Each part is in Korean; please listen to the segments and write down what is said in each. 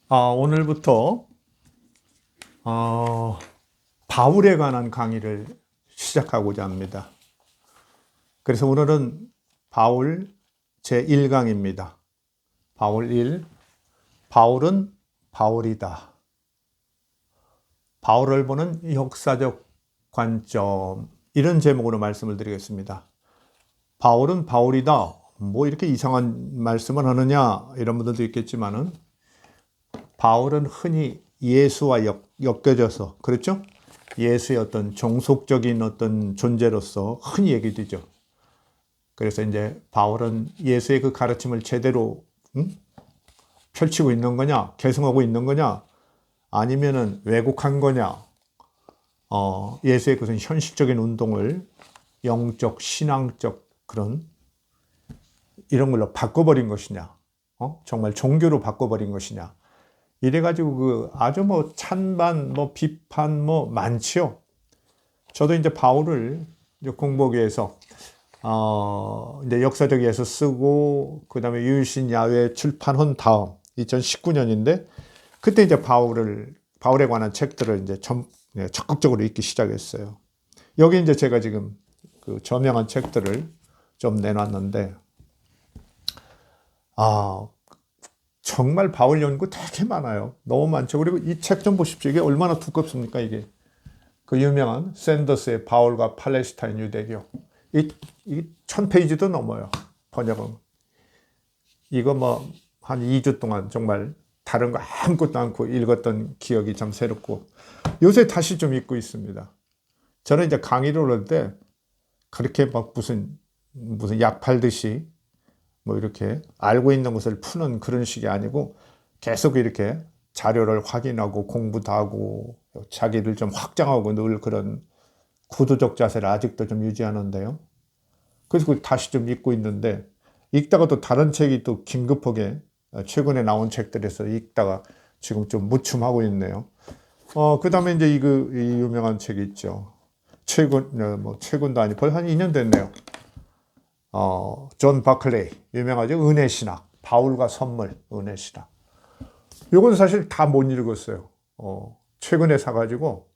오늘부터 바울에 관한 강의를 시작하고자 합니다. 그래서 오늘은 바울 제1강입니다. 바울 1. 바울은 바울이다. 바울을 보는 역사적 관점, 이런 제목으로 말씀을 드리겠습니다. 바울은 바울이다. 뭐 이렇게 이상한 말씀을 하느냐, 이런 분들도 있겠지만은, 바울은 흔히 예수와 엮여져서, 그렇죠? 예수의 어떤 종속적인 어떤 존재로서 흔히 얘기되죠. 그래서 이제 바울은 예수의 그 가르침을 제대로 펼치고 있는 거냐, 계승하고 있는 거냐, 아니면은 왜곡한 거냐, 예수의 그것은 현실적인 운동을 영적, 신앙적 그런 이런 걸로 바꿔버린 것이냐, 정말 종교로 바꿔버린 것이냐, 이래가지고 그 아주 뭐 찬반, 뭐 비판 뭐 많지요. 저도 이제 바울을 이제 공부하기 위해서 이제 역사적 예서 쓰고, 그 다음에 유일신 야훼 출판한 다음 2019년인데, 그때 이제 바울에 관한 책들을 이제 적극적으로 읽기 시작했어요. 여기 이제 제가 지금 그 저명한 책들을 좀 내놨는데, 정말 바울 연구 되게 많아요. 너무 많죠. 그리고 이 책 좀 보십시오. 이게 얼마나 두껍습니까, 이게. 그 유명한 샌더스의 바울과 팔레스타인 유대교. 이 1000페이지도 넘어요. 번역은. 이거 뭐 한 2주 동안 정말 다른 거 아무것도 않고 읽었던 기억이 참 새롭고, 요새 다시 좀 읽고 있습니다. 저는 이제 강의를 할 때 그렇게 막 무슨 약 팔듯이 뭐 이렇게 알고 있는 것을 푸는 그런 식이 아니고, 계속 이렇게 자료를 확인하고 공부도 하고 자기를 좀 확장하고 늘 그런 구도적 자세를 아직도 좀 유지하는데요. 그래서 다시 좀 읽고 있는데, 읽다가 또 다른 책이 또 긴급하게 최근에 나온 책들에서 읽다가 지금 좀 무춤하고 있네요. 그 다음에 이제 이 유명한 책이 있죠. 최근도 아니, 벌써 한 2년 됐네요. 존 바클레이, 유명하죠. 은혜 신학, 바울과 선물, 은혜 신학. 요건 사실 다 못 읽었어요. 최근에 사가지고,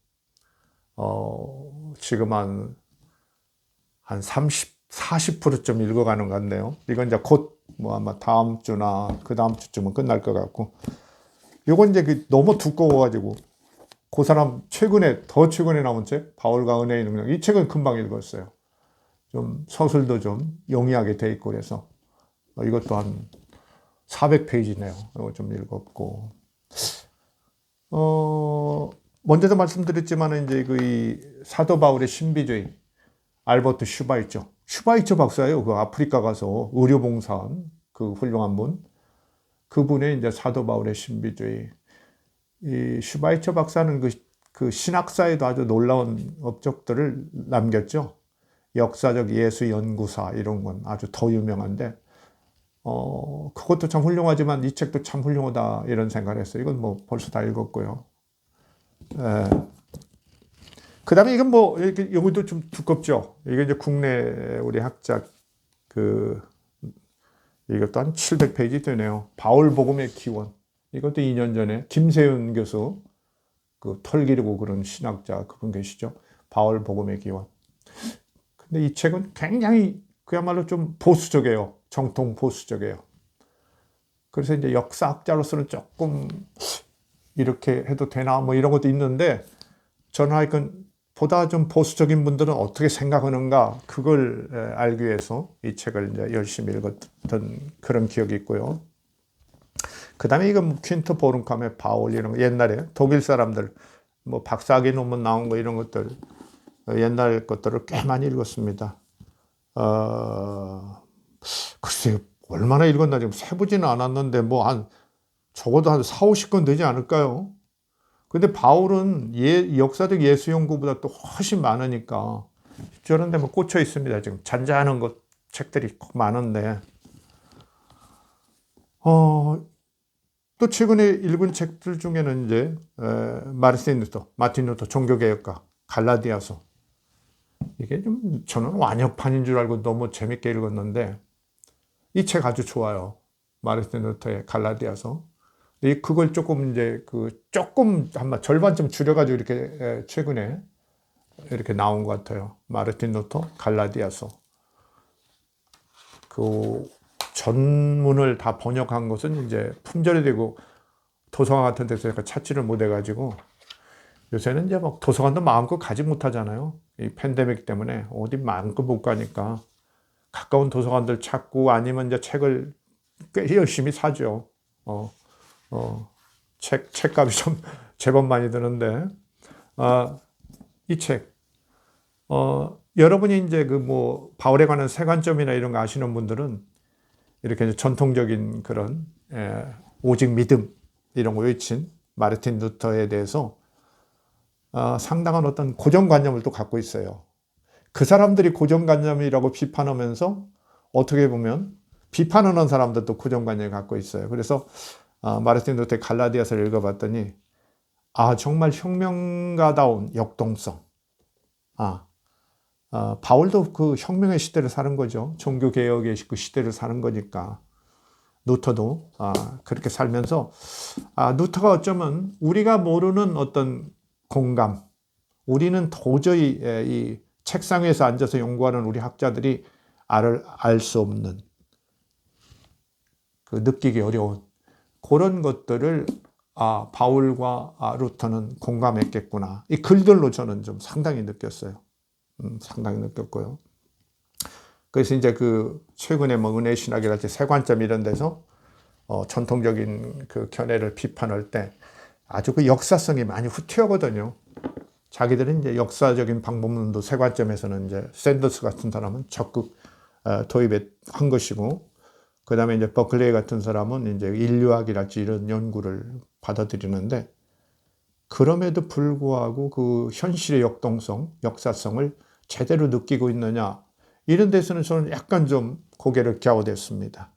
지금 한 40%좀 읽어가는 것 같네요. 이건 이제 곧, 뭐 아마 다음 주나 그 다음 주쯤은 끝날 것 같고, 요건 이제 너무 두꺼워가지고, 그 사람 더 최근에 나온 책, 바울과 은혜의 능력, 이 책은 금방 읽었어요. 좀 서술도 좀 용이하게 돼 있고, 그래서 이것도 한 400페이지네요. 이거 좀 읽었고, 먼저도 말씀드렸지만 이제 이 사도 바울의 신비주의, 알버트 슈바이처 박사예요. 그 아프리카 가서 의료봉사한 그 훌륭한 분, 그분의 이제 사도 바울의 신비주의. 이 슈바이처 박사는 그 신학사에도 아주 놀라운 업적들을 남겼죠. 역사적 예수 연구사, 이런 건 아주 더 유명한데, 그것도 참 훌륭하지만 이 책도 참 훌륭하다, 이런 생각을 했어요. 이건 뭐 벌써 다 읽었고요. 그 다음에 이건 뭐, 여기도 좀 두껍죠. 이게 이제 국내 우리 학자, 이것도 한 700페이지 되네요. 바울복음의 기원. 이것도 2년 전에 김세윤 교수, 그 털 기르고 그런 신학자 그분 계시죠. 바울복음의 기원. 근데 이 책은 굉장히 그야말로 좀 보수적이에요. 정통 보수적이에요. 그래서 이제 역사학자로서는 조금 이렇게 해도 되나 뭐 이런 것도 있는데, 저는 하여간 보다 좀 보수적인 분들은 어떻게 생각하는가, 그걸 알기 위해서 이 책을 이제 열심히 읽었던 그런 기억이 있고요. 그 다음에 이건 퀸트 보름캄의 바울, 이런 거 옛날에 독일 사람들 뭐 박사학위 논문 나온 거 이런 것들, 옛날 것들을 꽤 많이 읽었습니다. 글쎄요, 얼마나 읽었나 지금 세보지는 않았는데, 적어도 한 4, 50권 되지 않을까요? 근데 바울은 역사적 예수 연구보다 또 훨씬 많으니까 저런 데 뭐 꽂혀 있습니다. 지금 잔잔한 책들이 많은데, 또 최근에 읽은 책들 중에는 이제 마틴 루터 종교개혁가, 갈라디아서. 이게 좀 저는 완역판인 줄 알고 너무 재밌게 읽었는데, 이 책 아주 좋아요. 마르틴 루터의 갈라디아서. 그걸 조금 이제 조금 한 절반쯤 줄여가지고 이렇게 최근에 이렇게 나온 것 같아요. 마르틴 루터 갈라디아서. 그 전문을 다 번역한 것은 이제 품절이 되고 도서관 같은 데서 약간 찾지를 못해가지고 요새는 이제 막 도서관도 마음껏 가지 못하잖아요. 이 팬데믹 때문에 어디 마음껏 못 가니까 가까운 도서관들 찾고 아니면 이제 책을 꽤 열심히 사죠. 책값이 좀 제법 많이 드는데, 이 책, 여러분이 이제 바울에 관한 세관점이나 이런 거 아시는 분들은 이렇게 이제 전통적인 그런, 오직 믿음, 이런 거 외친 마르틴 루터에 대해서 상당한 어떤 고정관념을 또 갖고 있어요. 그 사람들이 고정관념이라고 비판하면서 어떻게 보면 비판하는 사람들도 고정관념을 갖고 있어요. 그래서 마르틴 루터의 갈라디아서를 읽어봤더니 정말 혁명가다운 역동성. 바울도 그 혁명의 시대를 사는 거죠. 종교개혁의 그 시대를 사는 거니까. 루터도 그렇게 살면서 루터가 어쩌면 우리가 모르는 어떤 공감, 우리는 도저히 이 책상 위에서 앉아서 연구하는 우리 학자들이 알 수 없는, 느끼기 어려운 그런 것들을 바울과 루터는 공감했겠구나. 이 글들로 저는 좀 상당히 느꼈어요. 상당히 느꼈고요. 그래서 이제 최근에 은혜 신학이랄지 세관점 이런 데서 전통적인 그 견해를 비판할 때 아주 그 역사성이 많이 후퇴하거든요. 자기들은 이제 역사적인 방법론도 세관점에서는 이제 샌더스 같은 사람은 적극 도입한 것이고, 그 다음에 이제 버클레이 같은 사람은 이제 인류학이랄지 이런 연구를 받아들이는데, 그럼에도 불구하고 그 현실의 역동성, 역사성을 제대로 느끼고 있느냐, 이런 데서는 저는 약간 좀 고개를 갸웃했습니다.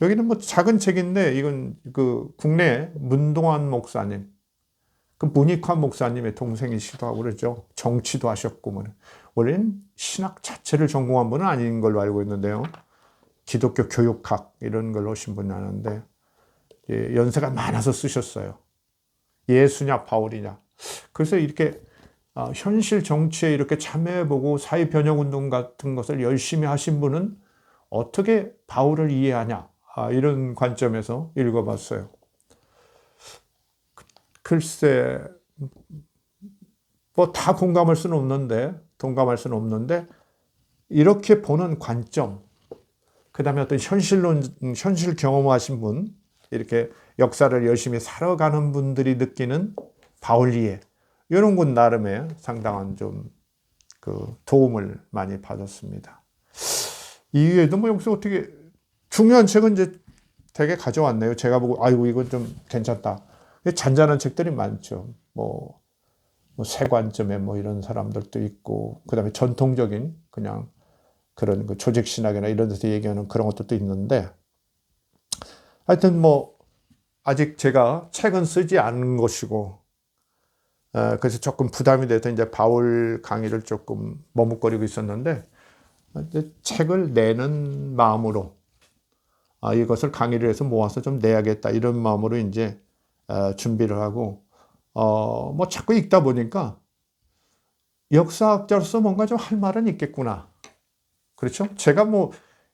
여기는 작은 책인데, 이건 국내 문동환 목사님, 문익환 목사님의 동생이시기도 하고 그러죠. 정치도 하셨고, 원래는 신학 자체를 전공한 분은 아닌 걸로 알고 있는데요. 기독교 교육학 이런 걸 하신 분이 아는데, 연세가 많아서 쓰셨어요. 예수냐 바울이냐. 그래서 이렇게 현실 정치에 이렇게 참여해보고 사회변혁운동 같은 것을 열심히 하신 분은 어떻게 바울을 이해하냐, 이런 관점에서 읽어봤어요. 글쎄, 다 동감할 수는 없는데, 이렇게 보는 관점, 그 다음에 어떤 현실 경험하신 분, 이렇게 역사를 열심히 살아가는 분들이 느끼는 바울 이해, 이런 건 나름의 상당한 좀 도움을 많이 받았습니다. 이외에도 여기서 어떻게 중요한 책은 이제 되게 가져왔네요. 제가 보고 이건 좀 괜찮다. 잔잔한 책들이 많죠. 세관점에 이런 사람들도 있고, 그 다음에 전통적인 그냥 그런 조직신학이나 이런 데서 얘기하는 그런 것들도 있는데, 하여튼 아직 제가 책은 쓰지 않은 것이고, 그래서 조금 부담이 돼서 이제 바울 강의를 조금 머뭇거리고 있었는데, 책을 내는 마음으로, 이것을 강의를 해서 모아서 좀 내야겠다, 이런 마음으로 이제 준비를 하고, 자꾸 읽다 보니까 역사학자로서 뭔가 좀 할 말은 있겠구나. 그렇죠? 제가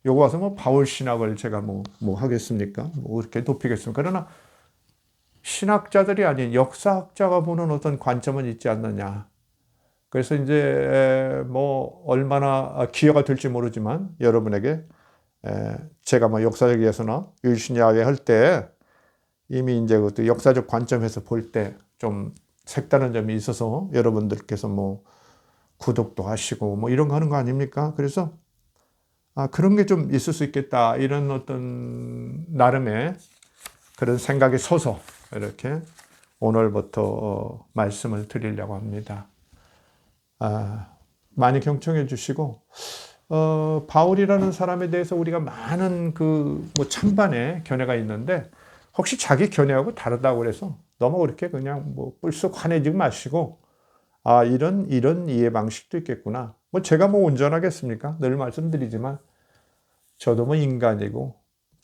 요거 와서 바울 신학을 제가 하겠습니까? 이렇게 높이겠습니까? 그러나 신학자들이 아닌 역사학자가 보는 어떤 관점은 있지 않느냐. 그래서 이제 얼마나 기여가 될지 모르지만 여러분에게 제가 역사적 예서나 유신야외 할 때 이미 이제 그것도 역사적 관점에서 볼 때 좀 색다른 점이 있어서 여러분들께서 구독도 하시고 이런 거 하는 거 아닙니까? 그래서 그런 게 좀 있을 수 있겠다, 이런 어떤 나름의 그런 생각이 서서 이렇게 오늘부터 말씀을 드리려고 합니다. 많이 경청해 주시고, 바울이라는 사람에 대해서 우리가 많은 찬반의 견해가 있는데, 혹시 자기 견해하고 다르다고 그래서 너무 그렇게 그냥 뿔쑥 화내지 마시고, 이런 이해 방식도 있겠구나. 제가 온전하겠습니까? 늘 말씀드리지만 저도 인간이고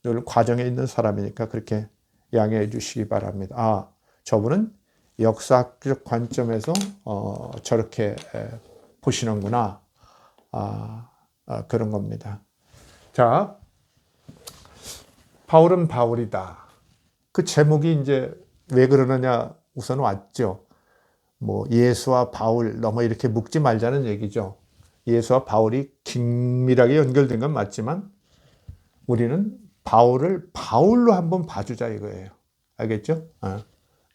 늘 과정에 있는 사람이니까 그렇게 양해해 주시기 바랍니다. 아, 저분은 역사학적 관점에서 저렇게 보시는구나. 그런 겁니다. 자, 바울은 바울이다. 그 제목이 이제 왜 그러느냐 우선 왔죠. 뭐 예수와 바울 너무 이렇게 묶지 말자는 얘기죠. 예수와 바울이 긴밀하게 연결된 건 맞지만 우리는 바울을 바울로 한번 봐주자 이거예요. 알겠죠?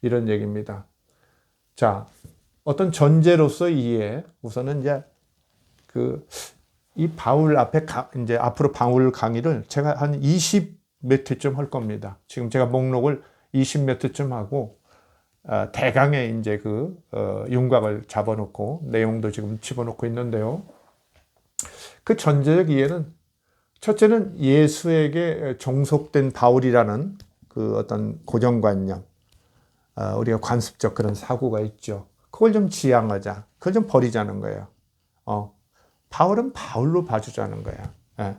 이런 얘기입니다. 자, 어떤 전제로서 이해. 우선은 이제 이 바울 앞에 이제 앞으로 바울 강의를 제가 한 20 몇 회쯤 할 겁니다. 지금 제가 목록을 20 몇 회쯤 하고 대강의 이제 윤곽을 잡아놓고 내용도 지금 집어넣고 있는데요. 그 전제적 이해는 첫째는 예수에게 종속된 바울이라는 그 어떤 고정관념, 우리가 관습적 그런 사고가 있죠. 그걸 좀 지양하자. 그걸 좀 버리자는 거예요. 바울은 바울로 봐주자는 거야. 예.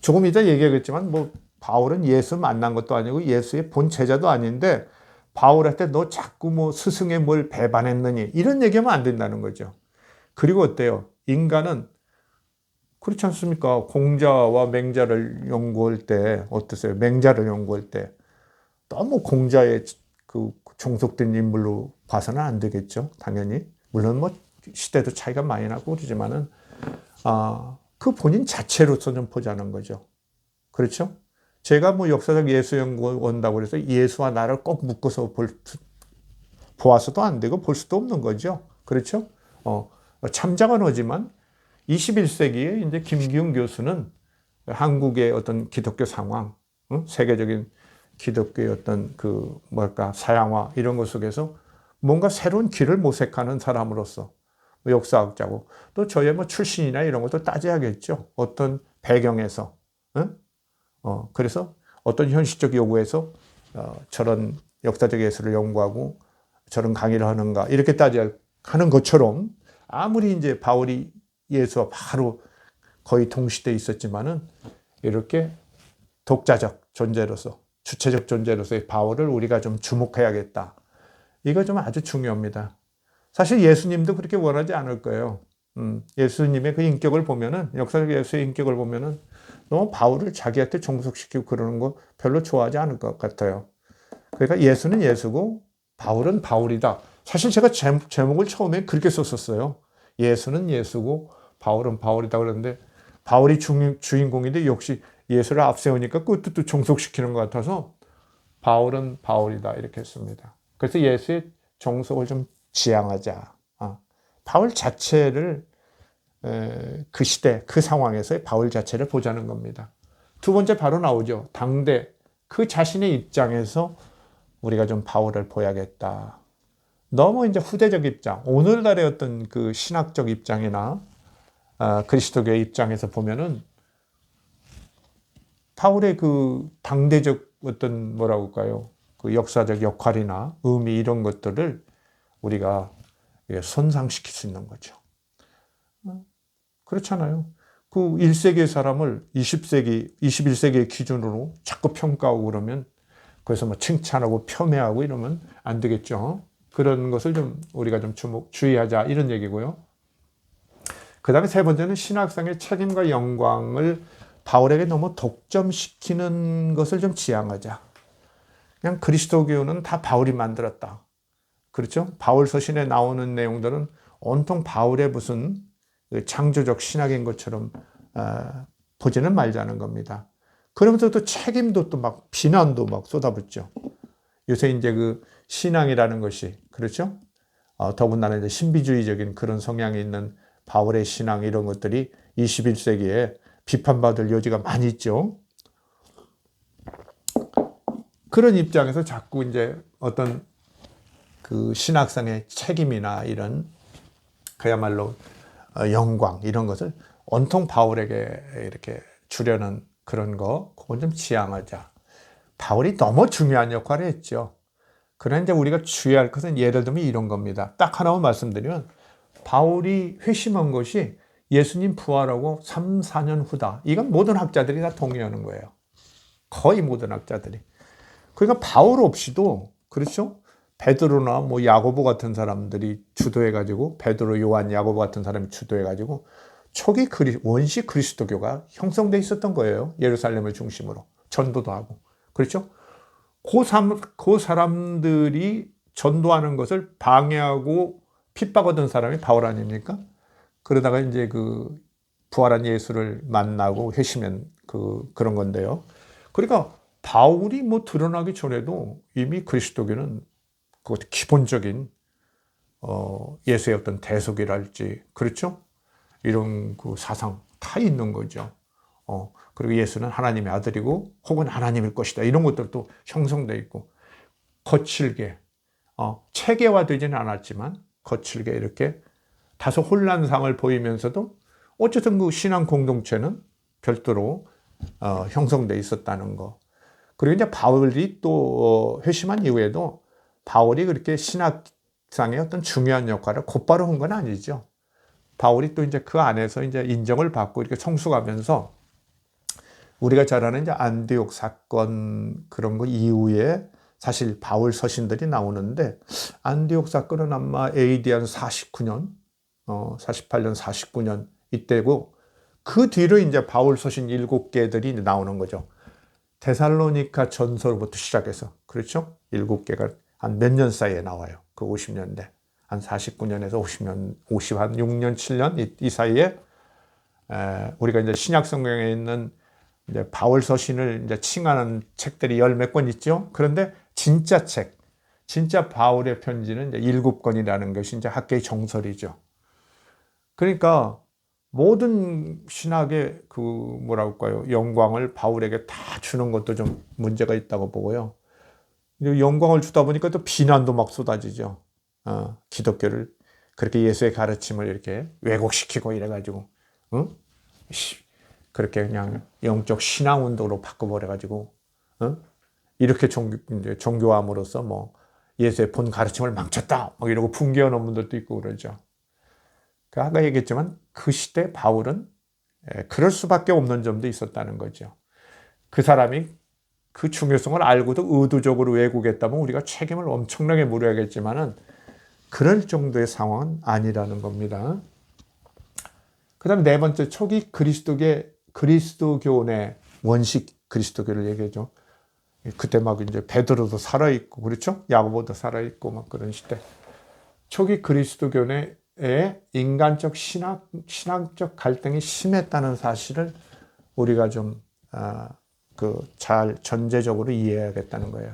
조금 이따 얘기하겠지만 뭐 바울은 예수 만난 것도 아니고 예수의 본 제자도 아닌데 바울한테 너 자꾸 뭐 스승의 뭘 배반했느니 이런 얘기하면 안 된다는 거죠. 그리고 어때요? 인간은 그렇지 않습니까? 공자와 맹자를 연구할 때 어떠세요? 맹자를 연구할 때 너무 공자의 그 종속된 인물로 봐서는 안 되겠죠. 당연히. 물론 뭐 시대도 차이가 많이 나고 그러지만은 그 본인 자체로서 좀 보자는 거죠. 그렇죠? 제가 뭐 역사적 예수 연구 온다고 해서 예수와 나를 꼭 묶어서 보아서도 안 되고 볼 수도 없는 거죠. 그렇죠? 참작은 하지만 21세기에 이제 김기훈 교수는 한국의 어떤 기독교 상황, 세계적인 기독교의 어떤 사양화 이런 것 속에서 뭔가 새로운 길을 모색하는 사람으로서 역사학자고 또 저의 뭐 출신이나 이런 것도 따져야겠죠. 어떤 배경에서. 그래서 어떤 현실적 요구에서 저런 역사적 예술을 연구하고 저런 강의를 하는가 이렇게 따져야 하는 것처럼 아무리 이제 바울이 예수와 바로 거의 동시대에 있었지만은 이렇게 독자적 존재로서 주체적 존재로서의 바울을 우리가 좀 주목해야겠다. 이거 좀 아주 중요합니다. 사실 예수님도 그렇게 원하지 않을 거예요. 예수님의 그 인격을 보면은, 역사적 예수의 인격을 보면은 너무 바울을 자기한테 종속시키고 그러는 거 별로 좋아하지 않을 것 같아요. 그러니까 예수는 예수고 바울은 바울이다. 사실 제가 제목을 처음에 그렇게 썼었어요. 예수는 예수고 바울은 바울이다 그러는데 바울이 주인공인데 역시 예수를 앞세우니까 그것도 종속시키는 것 같아서 바울은 바울이다 이렇게 했습니다. 그래서 예수의 종속을 좀 지향하자. 바울 자체를 그 시대, 그 상황에서의 바울 자체를 보자는 겁니다. 두 번째 바로 나오죠. 당대 그 자신의 입장에서 우리가 좀 바울을 보야겠다. 너무 이제 후대적 입장, 오늘날의 어떤 그 신학적 입장이나 그리스도교의 입장에서 보면은 바울의 그 당대적 어떤 뭐라고 할까요? 그 역사적 역할이나 의미 이런 것들을 우리가 손상시킬 수 있는 거죠. 그렇잖아요. 그 1세기의 사람을 20세기, 21세기의 기준으로 자꾸 평가하고 그러면 그래서 뭐 칭찬하고 폄훼하고 이러면 안 되겠죠. 그런 것을 좀 우리가 좀 주의하자 이런 얘기고요. 그 다음에 세 번째는 신학상의 책임과 영광을 바울에게 너무 독점시키는 것을 좀 지양하자. 그냥 그리스도교는 다 바울이 만들었다. 그렇죠? 바울 서신에 나오는 내용들은 온통 바울의 무슨 창조적 신학인 것처럼 보지는 말자는 겁니다. 그러면서 또 책임도 또 막 비난도 막 쏟아붓죠. 요새 이제 그 신앙이라는 것이 그렇죠? 더군다나 이제 신비주의적인 그런 성향이 있는 바울의 신앙 이런 것들이 21세기에 비판받을 여지가 많이 있죠. 그런 입장에서 자꾸 이제 어떤 그 신학상의 책임이나 이런 그야말로 영광 이런 것을 온통 바울에게 이렇게 주려는 그런 거, 그건 좀 지양하자. 바울이 너무 중요한 역할을 했죠. 그러나 이제 우리가 주의할 것은 예를 들면 이런 겁니다. 딱 하나만 말씀드리면 바울이 회심한 것이 예수님 부활하고 3-4년 후다. 이건 모든 학자들이 다 동의하는 거예요. 거의 모든 학자들이. 그러니까 바울 없이도, 그렇죠? 베드로나 뭐 야고보 같은 사람들이 주도해가지고, 베드로, 요한, 야고보 같은 사람이 주도해가지고 초기 원시 그리스도교가 형성돼 있었던 거예요. 예루살렘을 중심으로 전도도 하고, 그렇죠? 그 사람들이 전도하는 것을 방해하고 핍박하던 사람이 바울 아닙니까? 그러다가 이제 그 부활한 예수를 만나고 회심한 그런 건데요. 그러니까 바울이 뭐 드러나기 전에도 이미 그리스도교는 그 기본적인 예수의 어떤 대속이랄지, 그렇죠? 이런 그 사상 다 있는 거죠. 그리고 예수는 하나님의 아들이고 혹은 하나님일 것이다. 이런 것들도 형성되어 있고, 거칠게 체계화되지는 않았지만 거칠게 이렇게 다소 혼란상을 보이면서도 어쨌든 그 신앙 공동체는 별도로 형성되어 있었다는 거. 그리고 이제 바울이 또 회심한 이후에도 바울이 그렇게 신학상의 어떤 중요한 역할을 곧바로 한 건 아니죠. 바울이 또 이제 그 안에서 이제 인정을 받고 이렇게 성숙하면서 우리가 잘 아는 이제 안디옥 사건 그런 거 이후에 사실 바울 서신들이 나오는데, 안디옥 사건은 아마 AD 한 49년, 48년, 49년 이때고, 그 뒤로 이제 바울 서신 7개들이 나오는 거죠. 데살로니가 전서로부터 시작해서, 그렇죠? 7개가 한 몇 년 사이에 나와요. 그 50년대. 한 49년에서 50년, 56년, 7년 이 사이에 우리가 이제 신약 성경에 있는 이제 바울 서신을 이제 칭하는 책들이 열 몇 권 있죠. 그런데 진짜 책, 진짜 바울의 편지는 이제 7권이라는 것이 이제 학계의 정설이죠. 그러니까 모든 신학의 그 뭐라고 할까요? 영광을 바울에게 다 주는 것도 좀 문제가 있다고 보고요. 영광을 주다 보니까 또 비난도 막 쏟아지죠. 기독교를 그렇게 예수의 가르침을 이렇게 왜곡시키고 이래가지고, 응? 그렇게 그냥 영적 신앙 운동으로 바꿔버려가지고, 이렇게 종교함으로써 뭐 예수의 본 가르침을 망쳤다, 막 이러고 붕괴하는 분들도 있고 그러죠. 아까 얘기했지만 그 시대 바울은 그럴 수밖에 없는 점도 있었다는 거죠. 그 사람이 그 중요성을 알고도 의도적으로 왜곡했다면 우리가 책임을 엄청나게 물어야겠지만은 그럴 정도의 상황은 아니라는 겁니다. 그 다음에 네 번째, 초기 그리스도교의 원식 그리스도교를 얘기하죠. 그때 막 이제 베드로도 살아있고, 그렇죠? 야고보도 살아있고, 막 그런 시대. 초기 그리스도교의 인간적 신학적 갈등이 심했다는 사실을 우리가 좀, 잘 전제적으로 이해해야겠다는 거예요.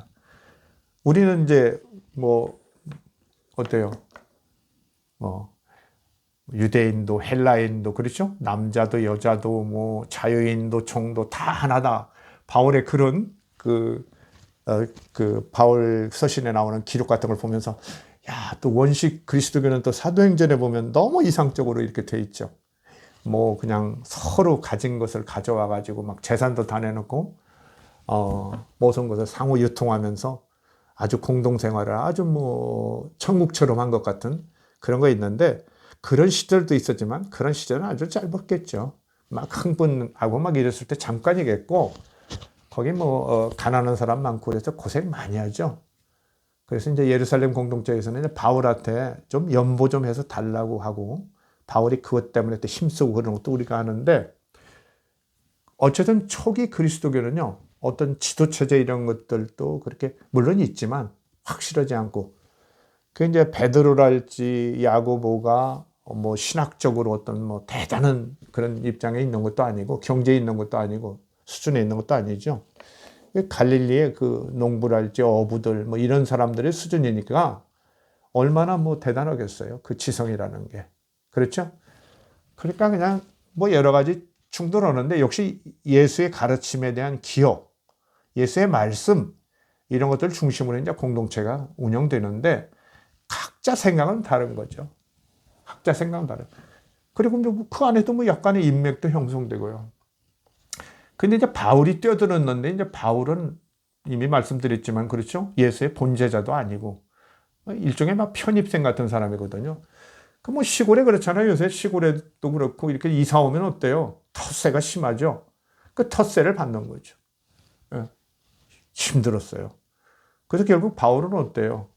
우리는 이제 뭐, 어때요? 유대인도 헬라인도, 그렇죠? 남자도 여자도 뭐 자유인도 종도 다 하나다. 바울의 그런 그 바울 서신에 나오는 기록 같은 걸 보면서, 야, 또 원식 그리스도교는 또 사도행전에 보면 너무 이상적으로 이렇게 돼 있죠. 뭐 그냥 서로 가진 것을 가져와 가지고 막 재산도 다 내놓고 모든 것을 상호 유통하면서 아주 공동생활을 아주 뭐 천국처럼 한 것 같은 그런 거 있는데, 그런 시절도 있었지만 그런 시절은 아주 짧았겠죠. 막 흥분하고 막 이랬을 때 잠깐이겠고, 거기 뭐 가난한 사람 많고 그래서 고생 많이 하죠. 그래서 이제 예루살렘 공동체에서는 이제 바울한테 좀 연보 좀 해서 달라고 하고, 바울이 그것 때문에 또 힘쓰고 그런 것도 우리가 아는데, 어쨌든 초기 그리스도교는요, 어떤 지도체제 이런 것들도 그렇게 물론 있지만 확실하지 않고, 그 이제 베드로랄지 야고보가 뭐 신학적으로 어떤 뭐 대단한 그런 입장에 있는 것도 아니고, 경제에 있는 것도 아니고, 수준에 있는 것도 아니죠. 갈릴리의 그 농부랄지 어부들 뭐 이런 사람들의 수준이니까 얼마나 뭐 대단하겠어요. 그 지성이라는 게. 그렇죠? 그러니까 그냥 뭐 여러 가지 충돌하는데, 역시 예수의 가르침에 대한 기억, 예수의 말씀, 이런 것들 중심으로 이제 공동체가 운영되는데, 각자 생각은 다른 거죠. 각자 생각은 다른. 그리고 그 안에도 뭐 약간의 인맥도 형성되고요. 근데 이제 바울이 뛰어들었는데, 이제 바울은 이미 말씀드렸지만, 그렇죠? 예수의 본제자도 아니고, 일종의 막 편입생 같은 사람이거든요. 그 뭐 시골에 그렇잖아요. 요새 시골에도 그렇고, 이렇게 이사 오면 어때요? 텃세가 심하죠? 그 텃세를 받는 거죠. 힘들었어요. 그래서 결국 바울은 어때요?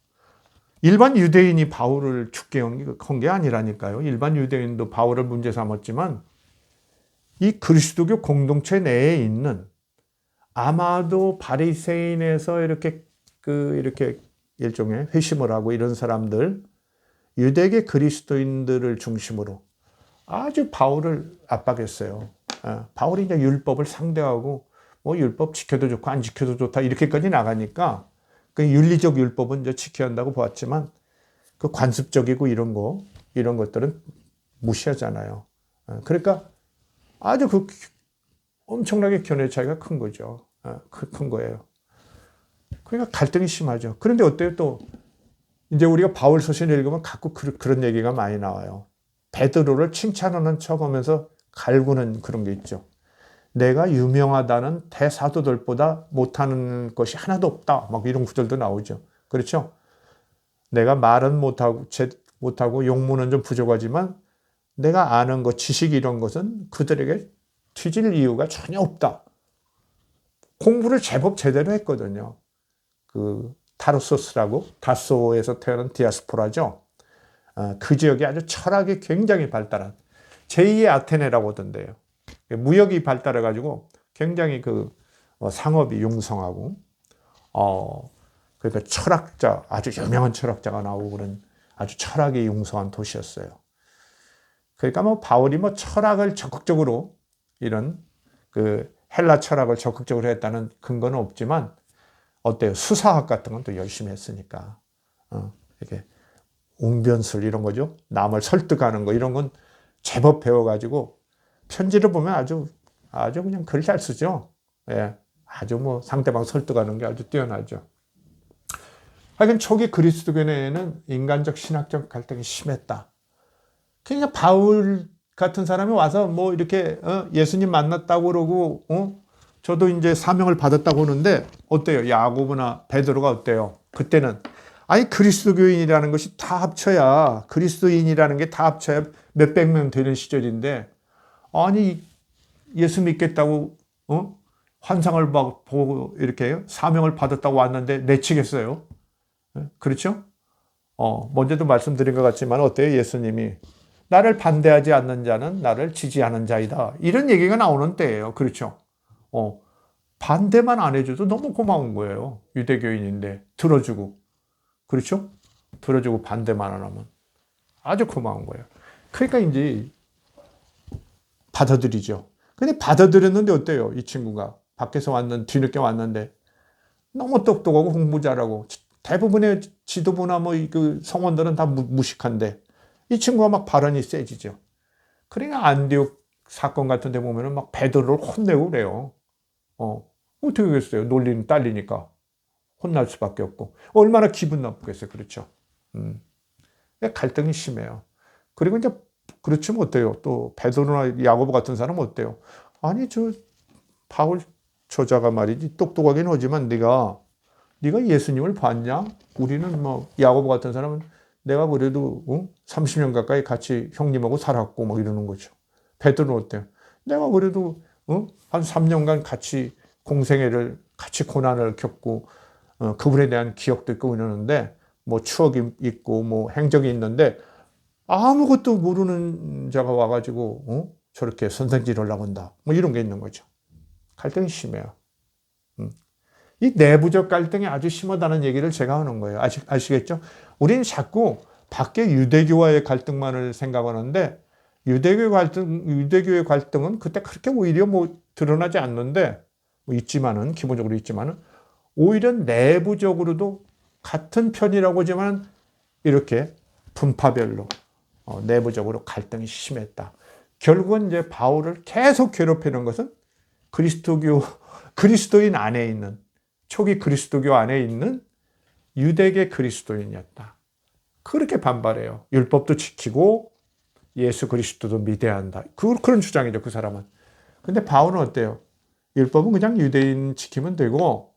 일반 유대인이 바울을 죽게 한 게 아니라니까요. 일반 유대인도 바울을 문제 삼았지만 이 그리스도교 공동체 내에 있는 아마도 바리새인에서 이렇게 일종의 회심을 하고 이런 사람들, 유대계 그리스도인들을 중심으로 아주 바울을 압박했어요. 바울이 이제 율법을 상대하고 뭐 율법 지켜도 좋고 안 지켜도 좋다 이렇게까지 나가니까 그 윤리적 율법은 이제 지켜야 한다고 보았지만 그 관습적이고 이런 것들은 무시하잖아요. 그러니까 아주 그 엄청나게 견해 차이가 큰 거죠. 큰 거예요. 그러니까 갈등이 심하죠. 그런데 어때요? 또 이제 우리가 바울 서신 읽으면 가끔 그런 얘기가 많이 나와요. 베드로를 칭찬하는 척하면서 갈구는 그런 게 있죠. 내가 유명하다는 대사도들보다 못하는 것이 하나도 없다. 막 이런 구절도 나오죠. 그렇죠? 내가 말은 못하고 용문은 좀 부족하지만 내가 아는 것, 지식 이런 것은 그들에게 튀질 이유가 전혀 없다. 공부를 제법 제대로 했거든요. 그 타르소스라고 다소에서 태어난 디아스포라죠. 그 지역이 아주 철학이 굉장히 발달한 제2의 아테네라고 하던데요. 무역이 발달해가지고 굉장히 그 상업이 융성하고 그러니까 철학자 아주 유명한 철학자가 나오고 그런 아주 철학이 융성한 도시였어요. 그러니까 뭐 바울이 뭐 철학을 적극적으로 이런 그 헬라 철학을 적극적으로 했다는 근거는 없지만 어때요? 수사학 같은 건 또 열심히 했으니까 이렇게 웅변술 이런 거죠. 남을 설득하는 거 이런 건 제법 배워가지고 편지를 보면 아주 그냥 글 잘 쓰죠. 예, 아주 뭐 상대방 설득하는 게 아주 뛰어나죠. 하여간 초기 그리스도교 내에는 인간적 신학적 갈등이 심했다. 그러니까 바울 같은 사람이 와서 뭐 이렇게 예수님 만났다고 그러고 저도 이제 사명을 받았다고 하는데 어때요? 야고보나 베드로가 어때요? 그때는 아니 그리스도교인이라는 것이 다 합쳐야 그리스도인이라는 게 다 합쳐야 몇백 명 되는 시절인데 아니 예수 믿겠다고 환상을 막 보고 이렇게 사명을 받았다고 왔는데 내치겠어요? 그렇죠? 먼저도 말씀드린 것 같지만 어때요? 예수님이 나를 반대하지 않는 자는 나를 지지하는 자이다. 이런 얘기가 나오는 때예요. 그렇죠? 반대만 안 해줘도 너무 고마운 거예요. 유대교인인데 들어주고. 그렇죠? 들어주고 반대만 안 하면 아주 고마운 거예요. 그러니까 이제 받아들이죠. 근데 받아들였는데 어때요? 이 친구가 밖에서 뒤늦게 왔는데 너무 똑똑하고 공부 잘하고 대부분의 지도부나 뭐 그 성원들은 다 무식한데 이 친구가 막 발언이 세지죠. 그러니까 안디옥 사건 같은 데 보면은 막 베드로를 혼내고 그래요. 어떻게 하겠어요? 놀리는 딸리니까. 혼날 수밖에 없고. 얼마나 기분 나쁘겠어요. 그렇죠. 갈등이 심해요. 그리고 이제, 그렇지 못해요. 또, 베드로나 야고보 같은 사람은 어때요? 아니, 바울 저자가 말이지, 똑똑하긴 하지만 네가 예수님을 봤냐? 우리는 뭐, 야고보 같은 사람은 내가 그래도 30년 가까이 같이 형님하고 살았고 뭐 이러는 거죠. 베드로는 어때요? 내가 그래도 한 3년간 같이 공생애를 같이 고난을 겪고 그분에 대한 기억도 있고 이러는데 뭐 추억이 있고 뭐 행적이 있는데 아무것도 모르는 자가 와가지고 저렇게 선생질을 나온다 뭐 이런 게 있는 거죠. 갈등이 심해요. 이 내부적 갈등이 아주 심하다는 얘기를 제가 하는 거예요. 아시겠죠? 우리는 자꾸 밖에 유대교와의 갈등만을 생각하는데 유대교의 갈등은 그때 그렇게 오히려 뭐 드러나지 않는데 뭐 있지만은 기본적으로 있지만은 오히려 내부적으로도 같은 편이라고 하지만 이렇게 분파별로 내부적으로 갈등이 심했다. 결국은 이제 바울을 계속 괴롭히는 것은 그리스도인 안에 있는 초기 그리스도교 안에 있는 유대계 그리스도인이었다. 그렇게 반발해요. 율법도 지키고 예수 그리스도도 믿어야 그런 주장이죠. 그 사람은. 근데 바울은 어때요? 율법은 그냥 유대인 지키면 되고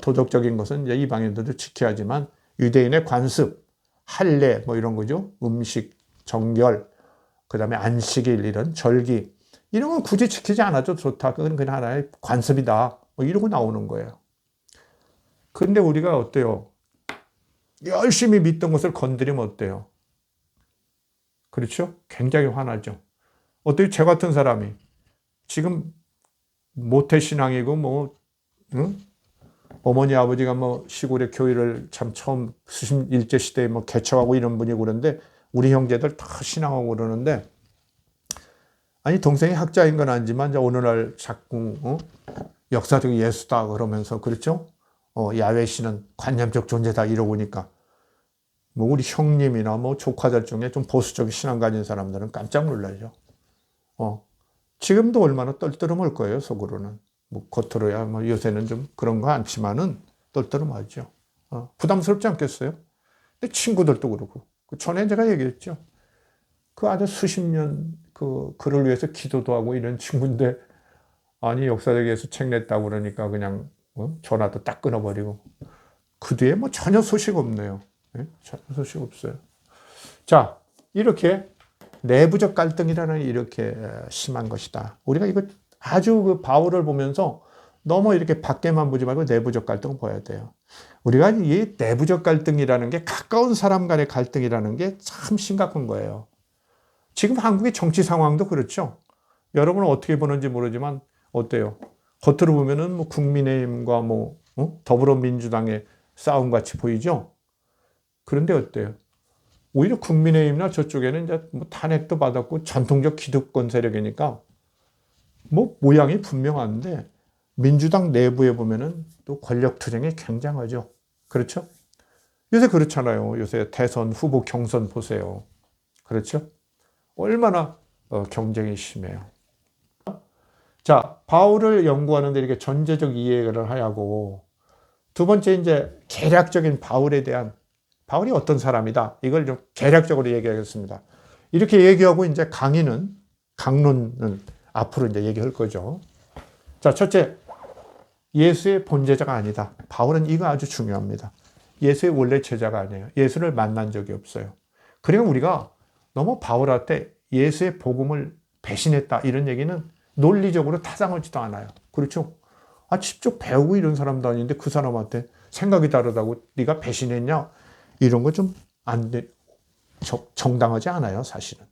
도덕적인 것은 이제 이방인들도 지켜야지만 유대인의 관습, 할례 뭐 이런 거죠. 음식, 정결, 그다음에 안식일 이런 절기 이런 건 굳이 지키지 않아도 좋다. 그건 그냥 하나의 관습이다. 뭐 이러고 나오는 거예요. 그런데 우리가 어때요? 열심히 믿던 것을 건드리면 어때요? 그렇죠? 굉장히 화나죠. 어떻게 저 같은 사람이 지금 모태신앙이고 뭐 응? 어머니 아버지가 뭐 시골의 교회를 참 처음 수심 일제 시대에 뭐 개척하고 이런 분이고 그런데 우리 형제들 다 신앙하고 그러는데 아니 동생이 학자인 건 아니지만 이제 오늘날 자꾸 역사적 예수다 그러면서 그렇죠? 야훼신은 관념적 존재다 이러고 보니까 뭐 우리 형님이나 뭐 조카들 중에 좀 보수적 신앙 가진 사람들은 깜짝 놀라죠. 지금도 얼마나 떨떠름할 거예요, 속으로는. 뭐 겉으로야 뭐 요새는 좀 그런 거 않지만은 떨떠름하죠. 부담스럽지 않겠어요? 근데 친구들도 그렇고. 전에 제가 얘기했죠. 그 아주 수십 년 그를 위해서 기도도 하고 이런 친구인데 아니 역사적 예수 책 냈다고 그러니까 그냥 전화도 딱 끊어버리고 그 뒤에 뭐 전혀 소식 없네요. 네? 전혀 소식 없어요. 자, 이렇게 내부적 갈등이라는 이렇게 심한 것이다. 우리가 이거 아주 그 바울을 보면서 너무 이렇게 밖에만 보지 말고 내부적 갈등을 봐야 돼요. 우리가 이 내부적 갈등이라는 게 가까운 사람 간의 갈등이라는 게 참 심각한 거예요. 지금 한국의 정치 상황도 그렇죠. 여러분은 어떻게 보는지 모르지만 어때요? 겉으로 보면은 뭐 국민의힘과 뭐 더불어민주당의 싸움 같이 보이죠. 그런데 어때요? 오히려 국민의힘이나 저쪽에는 이제 뭐 탄핵도 받았고 전통적 기득권 세력이니까 뭐 모양이 분명한데 민주당 내부에 보면은 또 권력 투쟁이 굉장하죠. 그렇죠? 요새 그렇잖아요. 요새 대선 후보 경선 보세요. 그렇죠? 얼마나 경쟁이 심해요. 자, 바울을 연구하는데 이렇게 전제적 이해를 하고 두 번째 이제 개략적인 바울이 어떤 사람이다. 이걸 좀 개략적으로 얘기하겠습니다. 이렇게 얘기하고 이제 강론은 앞으로 이제 얘기할 거죠. 자, 첫째, 예수의 본제자가 아니다. 바울은 이거 아주 중요합니다. 예수의 원래 제자가 아니에요. 예수를 만난 적이 없어요. 그러니까 우리가 너무 바울한테 예수의 복음을 배신했다 이런 얘기는 논리적으로 타당하지도 않아요. 그렇죠? 직접 배우고 이런 사람도 아닌데 그 사람한테 생각이 다르다고 네가 배신했냐? 이런 거 좀 안 돼. 정당하지 않아요, 사실은.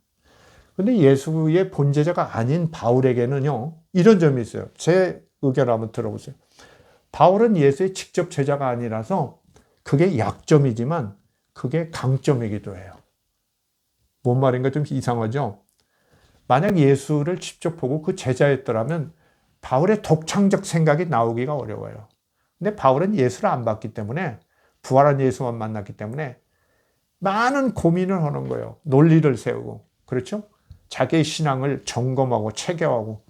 근데 예수의 본제자가 아닌 바울에게는요, 이런 점이 있어요. 제 의견을 한번 들어보세요. 바울은 예수의 직접 제자가 아니라서 그게 약점이지만 그게 강점이기도 해요. 뭔 말인가 좀 이상하죠? 만약 예수를 직접 보고 그 제자였더라면 바울의 독창적 생각이 나오기가 어려워요. 근데 바울은 예수를 안 봤기 때문에 부활한 예수만 만났기 때문에 많은 고민을 하는 거예요. 논리를 세우고. 그렇죠? 자기의 신앙을 점검하고 체계하고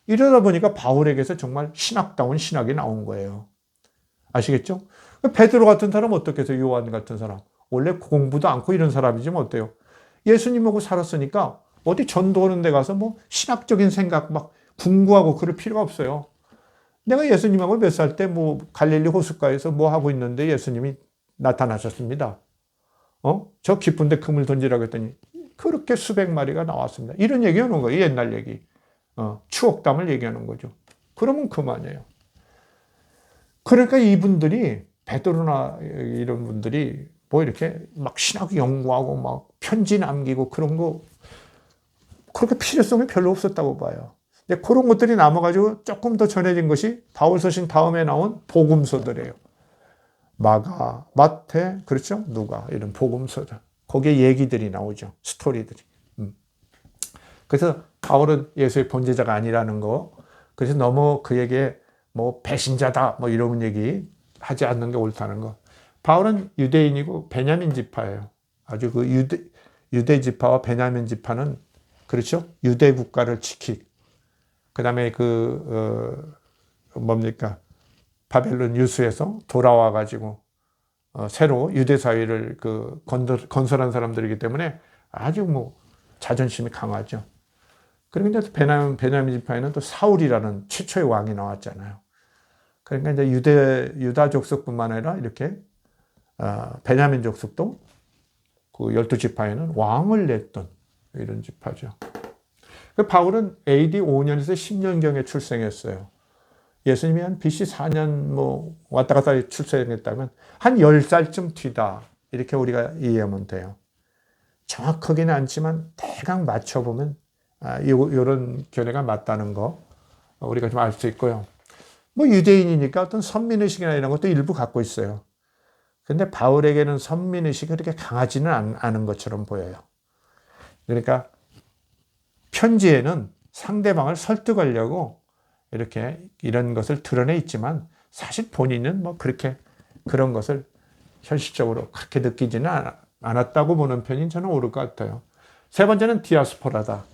이러다 보니까 바울에게서 정말 신학다운 신학이 나온 거예요. 아시겠죠? 베드로 같은 사람 어떻게 해서 요한 같은 사람 원래 공부도 않고 이런 사람이지만 어때요? 예수님하고 살았으니까 어디 전도하는 데 가서 뭐 신학적인 생각 막 궁구하고 그럴 필요가 없어요. 내가 예수님하고 몇 살 때 뭐 갈릴리 호숫가에서 뭐 하고 있는데 예수님이 나타나셨습니다. 저 깊은데 금을 던지라고 했더니 그렇게 수백 마리가 나왔습니다. 이런 얘기하는 거예요. 옛날 얘기. 추억담을 얘기하는 거죠. 그러면 그만이에요. 그러니까 이분들이 베드로나 이런 분들이 뭐 이렇게 막 신학 연구하고 막 편지 남기고 그런 거 그렇게 필요성이 별로 없었다고 봐요. 근데 그런 것들이 남아가지고 조금 더 전해진 것이 바울서신 다음에 나온 복음서들이에요. 마가, 마태, 그렇죠? 누가 이런 복음서들. 거기에 얘기들이 나오죠. 스토리들이. 그래서 바울은 예수의 본제자가 아니라는 거. 그래서 너무 그에게 뭐 배신자다 뭐 이런 얘기 하지 않는 게 옳다는 거. 바울은 유대인이고 베냐민 지파예요. 아주 그 유대 지파와 베냐민 지파는 그렇죠? 유대 국가를 그 다음에 뭡니까? 바벨론 유수에서 돌아와 가지고 새로 유대 사회를 건설한 사람들이기 때문에 아주 뭐 자존심이 강하죠. 그러면 이제 베냐민 지파에는 또 사울이라는 최초의 왕이 나왔잖아요. 그러니까 이제 유다 족속뿐만 아니라 이렇게 베냐민 족속도 그 12지파에는 왕을 냈던 이런 지파죠. 바울은 AD 5년에서 10년경에 출생했어요. 예수님이 한 BC 4년 뭐 왔다 갔다 출생했다면 한 10살쯤 뒤다. 이렇게 우리가 이해하면 돼요. 정확하게는 않지만 대강 맞춰보면 이런 견해가 맞다는 거 우리가 좀 알 수 있고요. 뭐 유대인이니까 어떤 선민의식이나 이런 것도 일부 갖고 있어요. 근데 바울에게는 선민의식이 그렇게 강하지는 않은 것처럼 보여요. 그러니까 편지에는 상대방을 설득하려고 이렇게 이런 것을 드러내 있지만 사실 본인은 뭐 그렇게 그런 것을 현실적으로 그렇게 느끼지는 않았다고 보는 편이 저는 옳을 것 같아요. 세 번째는 디아스포라다.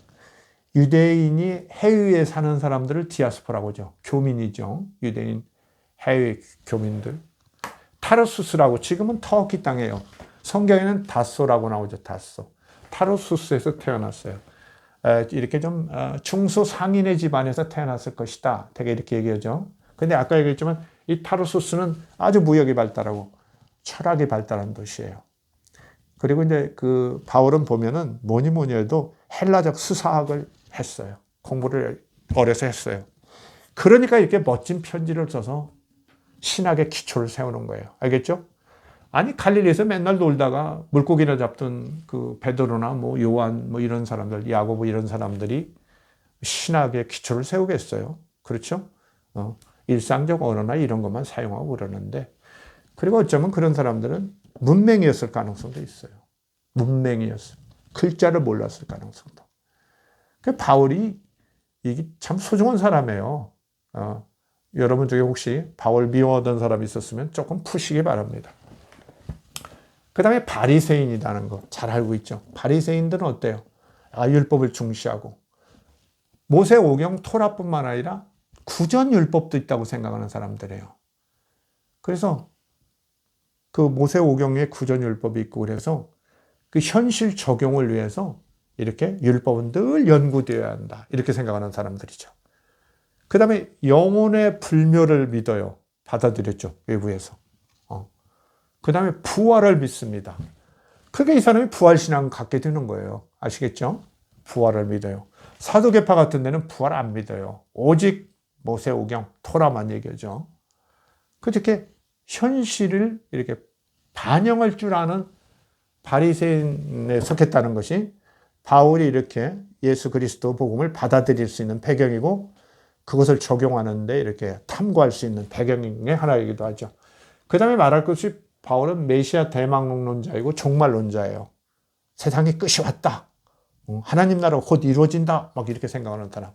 유대인이 해외에 사는 사람들을 디아스포라고 하죠. 교민이죠. 유대인 해외 교민들. 타르수스라고 지금은 터키 땅이에요. 성경에는 다소라고 나오죠. 다소. 타르수스에서 태어났어요. 이렇게 좀 중소상인의 집안에서 태어났을 것이다. 되게 이렇게 얘기하죠. 근데 아까 얘기했지만 이 타르수스는 아주 무역이 발달하고 철학이 발달한 도시예요. 그리고 이제 그 바울은 보면은 뭐니 해도 헬라적 수사학을 했어요. 공부를 어려서 했어요. 그러니까 이렇게 멋진 편지를 써서 신학의 기초를 세우는 거예요. 알겠죠? 아니 갈릴리에서 맨날 놀다가 물고기나 잡던 그 베드로나 뭐 요한 뭐 이런 사람들, 야고보 이런 사람들이 신학의 기초를 세우겠어요. 그렇죠? 일상적 언어나 이런 것만 사용하고 그러는데, 그리고 어쩌면 그런 사람들은 문맹이었을 가능성도 있어요. 문맹이었어요. 글자를 몰랐을 가능성도. 그 바울이 이게 참 소중한 사람이에요. 여러분 중에 혹시 바울 미워하던 사람이 있었으면 조금 푸시기 바랍니다. 그 다음에 바리새인이라는 거 잘 알고 있죠. 바리새인들은 어때요? 율법을 중시하고 모세 오경 토라뿐만 아니라 구전 율법도 있다고 생각하는 사람들이에요. 그래서 그 모세 오경에 구전 율법이 있고 그래서 그 현실 적용을 위해서 이렇게 율법은 늘 연구되어야 한다. 이렇게 생각하는 사람들이죠. 그 다음에 영혼의 불멸을 믿어요. 받아들였죠. 외부에서. 그 다음에 부활을 믿습니다. 그게 이 사람이 부활신앙을 갖게 되는 거예요. 아시겠죠? 부활을 믿어요. 사도계파 같은 데는 부활 안 믿어요. 오직 모세오경, 토라만 얘기하죠. 그렇게 현실을 이렇게 반영할 줄 아는 바리새인에 속했다는 것이 바울이 이렇게 예수 그리스도 복음을 받아들일 수 있는 배경이고 그것을 적용하는데 이렇게 탐구할 수 있는 배경의 하나이기도 하죠. 그 다음에 말할 것이 바울은 메시아 대망론자이고 종말론자예요. 세상의 끝이 왔다. 하나님 나라가 곧 이루어진다. 막 이렇게 생각하는 사람.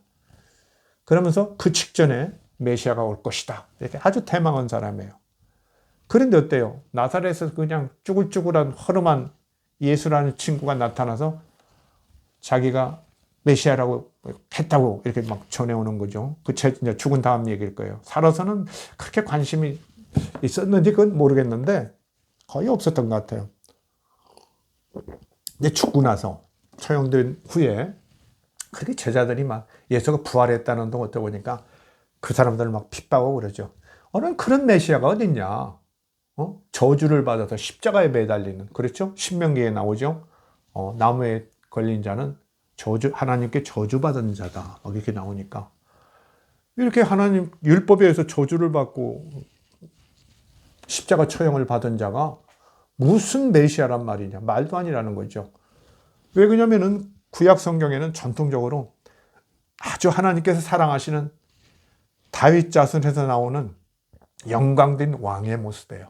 그러면서 그 직전에 메시아가 올 것이다. 이렇게 아주 대망한 사람이에요. 그런데 어때요? 나사렛에서 그냥 쭈글쭈글한 허름한 예수라는 친구가 나타나서 자기가 메시아라고 했다고 이렇게 막 전해오는 거죠. 그 이제 죽은 다음 얘기일 거예요. 살아서는 그렇게 관심이 있었는지 그건 모르겠는데 거의 없었던 것 같아요. 근데 죽고 나서 처형된 후에 그렇게 제자들이 막 예수가 부활했다는 동 어떠 보니까 그 사람들을 막 핍박하고 그러죠. 그런 메시아가 어딨냐? 저주를 받아서 십자가에 매달리는, 그렇죠? 신명기에 나오죠. 나무에 걸린 자는 하나님께 저주받은 자다. 막 이렇게 나오니까 이렇게 하나님 율법에 의해서 저주를 받고 십자가 처형을 받은 자가 무슨 메시아란 말이냐. 말도 아니라는 거죠. 왜 그러냐면은 구약 성경에는 전통적으로 아주 하나님께서 사랑하시는 다윗 자손에서 나오는 영광된 왕의 모습이에요.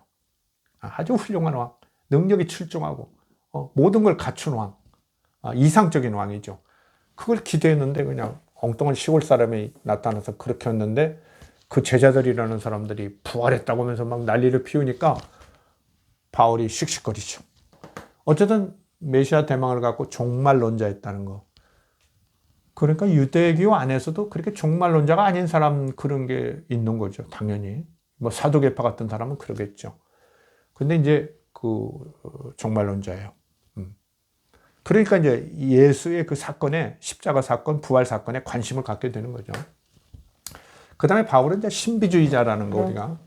아주 훌륭한 왕, 능력이 출중하고 모든 걸 갖춘 왕, 이상적인 왕이죠. 그걸 기대했는데 그냥 엉뚱한 시골 사람이 나타나서 그렇게 했는데 그 제자들이라는 사람들이 부활했다고 하면서 막 난리를 피우니까 바울이 씩씩거리죠. 어쨌든 메시아 대망을 갖고 종말론자였다는 거. 그러니까 유대교 안에서도 그렇게 종말론자가 아닌 사람 그런 게 있는 거죠. 당연히. 뭐 사도계파 같은 사람은 그러겠죠. 근데 이제 그 종말론자예요. 그러니까 이제 예수의 그 사건에, 십자가 사건, 부활 사건에 관심을 갖게 되는 거죠. 그 다음에 바울은 이제 신비주의자라는 거 우리가.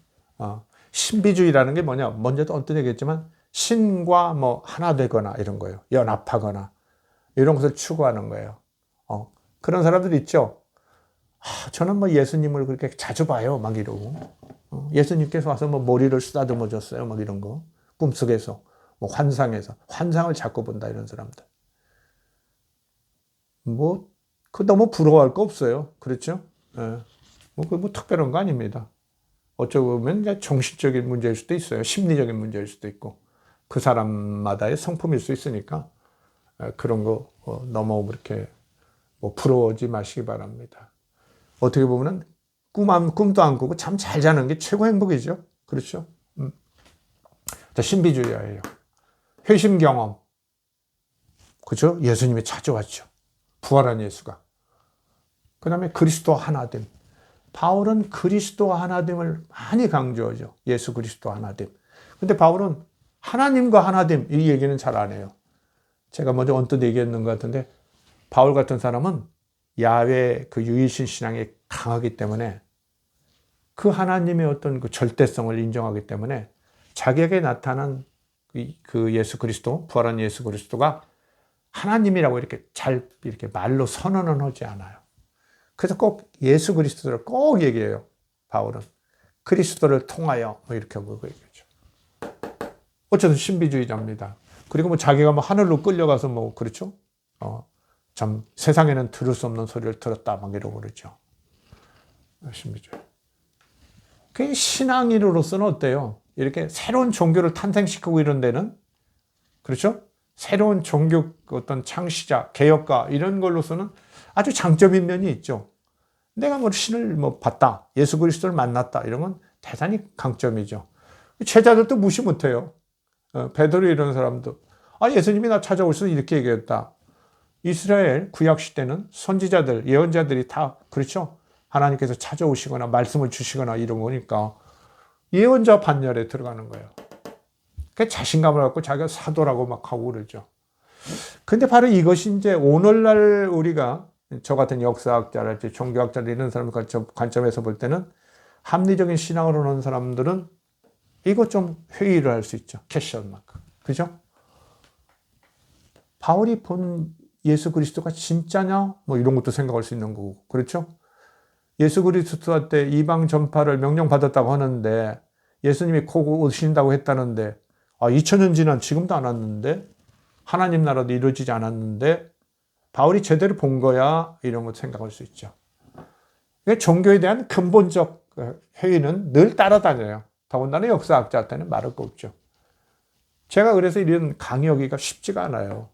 신비주의라는 게 뭐냐. 먼저도 언뜻 얘기했지만 신과 뭐 하나 되거나 이런 거예요. 연합하거나 이런 것을 추구하는 거예요. 그런 사람들 있죠. 저는 뭐 예수님을 그렇게 자주 봐요. 막 이러고. 예수님께서 와서 뭐 머리를 쓰다듬어 줬어요. 막 이런 거. 꿈속에서, 뭐 환상에서. 환상을 자꾸 본다, 이런 사람들. 뭐, 그 너무 부러워할 거 없어요. 그렇죠? 예. 뭐 특별한 거 아닙니다. 어쩌고 보면 이제 정신적인 문제일 수도 있어요. 심리적인 문제일 수도 있고. 그 사람마다의 성품일 수 있으니까. 그런 거 너무 그렇게 뭐 부러워하지 마시기 바랍니다. 어떻게 보면 꿈도 안 꾸고 잠 잘 자는 게 최고 행복이죠. 그렇죠? 자, 신비주의예요. 회심 경험. 그죠? 예수님이 찾아왔죠. 부활한 예수가. 그 다음에 그리스도 하나됨. 바울은 그리스도 하나됨을 많이 강조하죠. 예수 그리스도 하나됨. 근데 바울은 하나님과 하나됨, 이 얘기는 잘 안 해요. 제가 먼저 언뜻 얘기했는 것 같은데, 바울 같은 사람은 야훼 그 유일신 신앙이 강하기 때문에 그 하나님의 어떤 그 절대성을 인정하기 때문에 자기에게 나타난 그 예수 그리스도, 부활한 예수 그리스도가 하나님이라고 이렇게 이렇게 말로 선언은 하지 않아요. 그래서 꼭 예수 그리스도를 꼭 얘기해요. 바울은. 그리스도를 통하여 뭐 이렇게 하고 얘기하죠. 어쨌든 신비주의자입니다. 그리고 뭐 자기가 뭐 하늘로 끌려가서 뭐 그렇죠? 참 세상에는 들을 수 없는 소리를 들었다 막 이러고 그러죠. 신비주의. 그 신앙인으로서는 어때요? 이렇게 새로운 종교를 탄생시키고 이런 데는 그렇죠? 새로운 종교 어떤 창시자, 개혁가 이런 걸로서는 아주 장점인 면이 있죠. 내가 뭐 신을 뭐 봤다, 예수 그리스도를 만났다 이런 건 대단히 강점이죠. 제자들도 무시 못해요. 베드로 이런 사람도 예수님이 나 찾아오셔서 이렇게 얘기했다. 이스라엘 구약 시대는 선지자들, 예언자들이 다 그렇죠. 하나님께서 찾아오시거나 말씀을 주시거나 이런 거니까 예언자 반열에 들어가는 거예요. 그 자신감을 갖고 자기가 사도라고 막 하고 그러죠. 근데 바로 이것이 이제 오늘날 우리가 저 같은 역사학자랄지 종교학자 이런 사람 관점에서 볼 때는 합리적인 신앙을 하는 사람들은 이거 좀 회의를 할 수 있죠. 캐션 마크. 그죠? 바울이 본 예수 그리스도가 진짜냐? 뭐 이런 것도 생각할 수 있는 거고. 그렇죠? 예수 그리스도한테 이방 전파를 명령받았다고 하는데 예수님이 곧 오신다고 했다는데 2000년 지난 지금도 안 왔는데 하나님 나라도 이루어지지 않았는데 바울이 제대로 본 거야? 이런 거 생각할 수 있죠. 종교에 대한 근본적 회의는 늘 따라다녀요. 더군다나 역사학자한테는 말할 거 없죠. 제가 그래서 이런 강의하기가 쉽지가 않아요.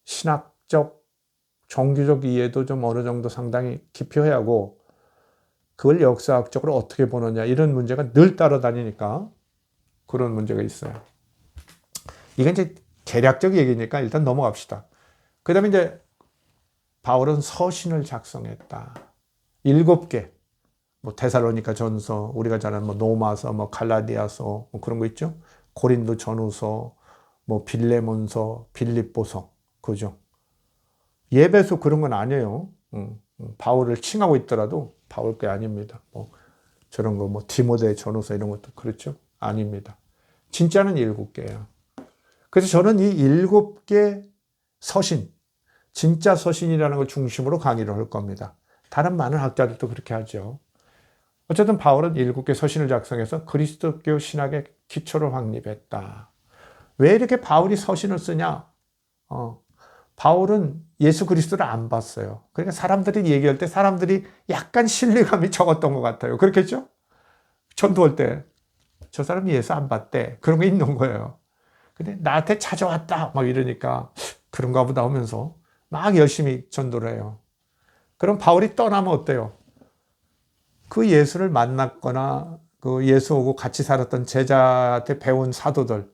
신학적, 종교적 이해도 좀 어느 정도 상당히 깊이 해야 하고 그걸 역사학적으로 어떻게 보느냐 이런 문제가 늘 따라다니니까 그런 문제가 있어요. 이건 이제 개략적 얘기니까 일단 넘어갑시다. 그 다음에 이제 바울은 서신을 작성했다. 7개. 뭐 데살로니가 전서, 우리가 잘 아는 뭐 로마서, 뭐 갈라디아서, 뭐 그런 거 있죠. 고린도 전후서, 뭐 빌레몬서, 빌립보서, 그죠. 예배서 그런 건 아니에요. 바울을 칭하고 있더라도 바울 게 아닙니다. 뭐 저런 거 뭐 디모데 전후서 이런 것도 그렇죠. 아닙니다. 진짜는 7개예요. 그래서 저는 이 7개 서신, 진짜 서신이라는 걸 중심으로 강의를 할 겁니다. 다른 많은 학자들도 그렇게 하죠. 어쨌든 바울은 7개 서신을 작성해서 그리스도교 신학의 기초를 확립했다. 왜 이렇게 바울이 서신을 쓰냐? 바울은 예수 그리스도를 안 봤어요. 그러니까 사람들이 얘기할 때 사람들이 약간 신뢰감이 적었던 것 같아요. 그렇겠죠? 전도할 때 저 사람이 예수 안 봤대. 그런 게 있는 거예요. 근데 나한테 찾아왔다 막 이러니까 그런가 보다 하면서 막 열심히 전도를 해요. 그럼 바울이 떠나면 어때요? 그 예수를 만났거나 그 예수하고 같이 살았던 제자한테 배운 사도들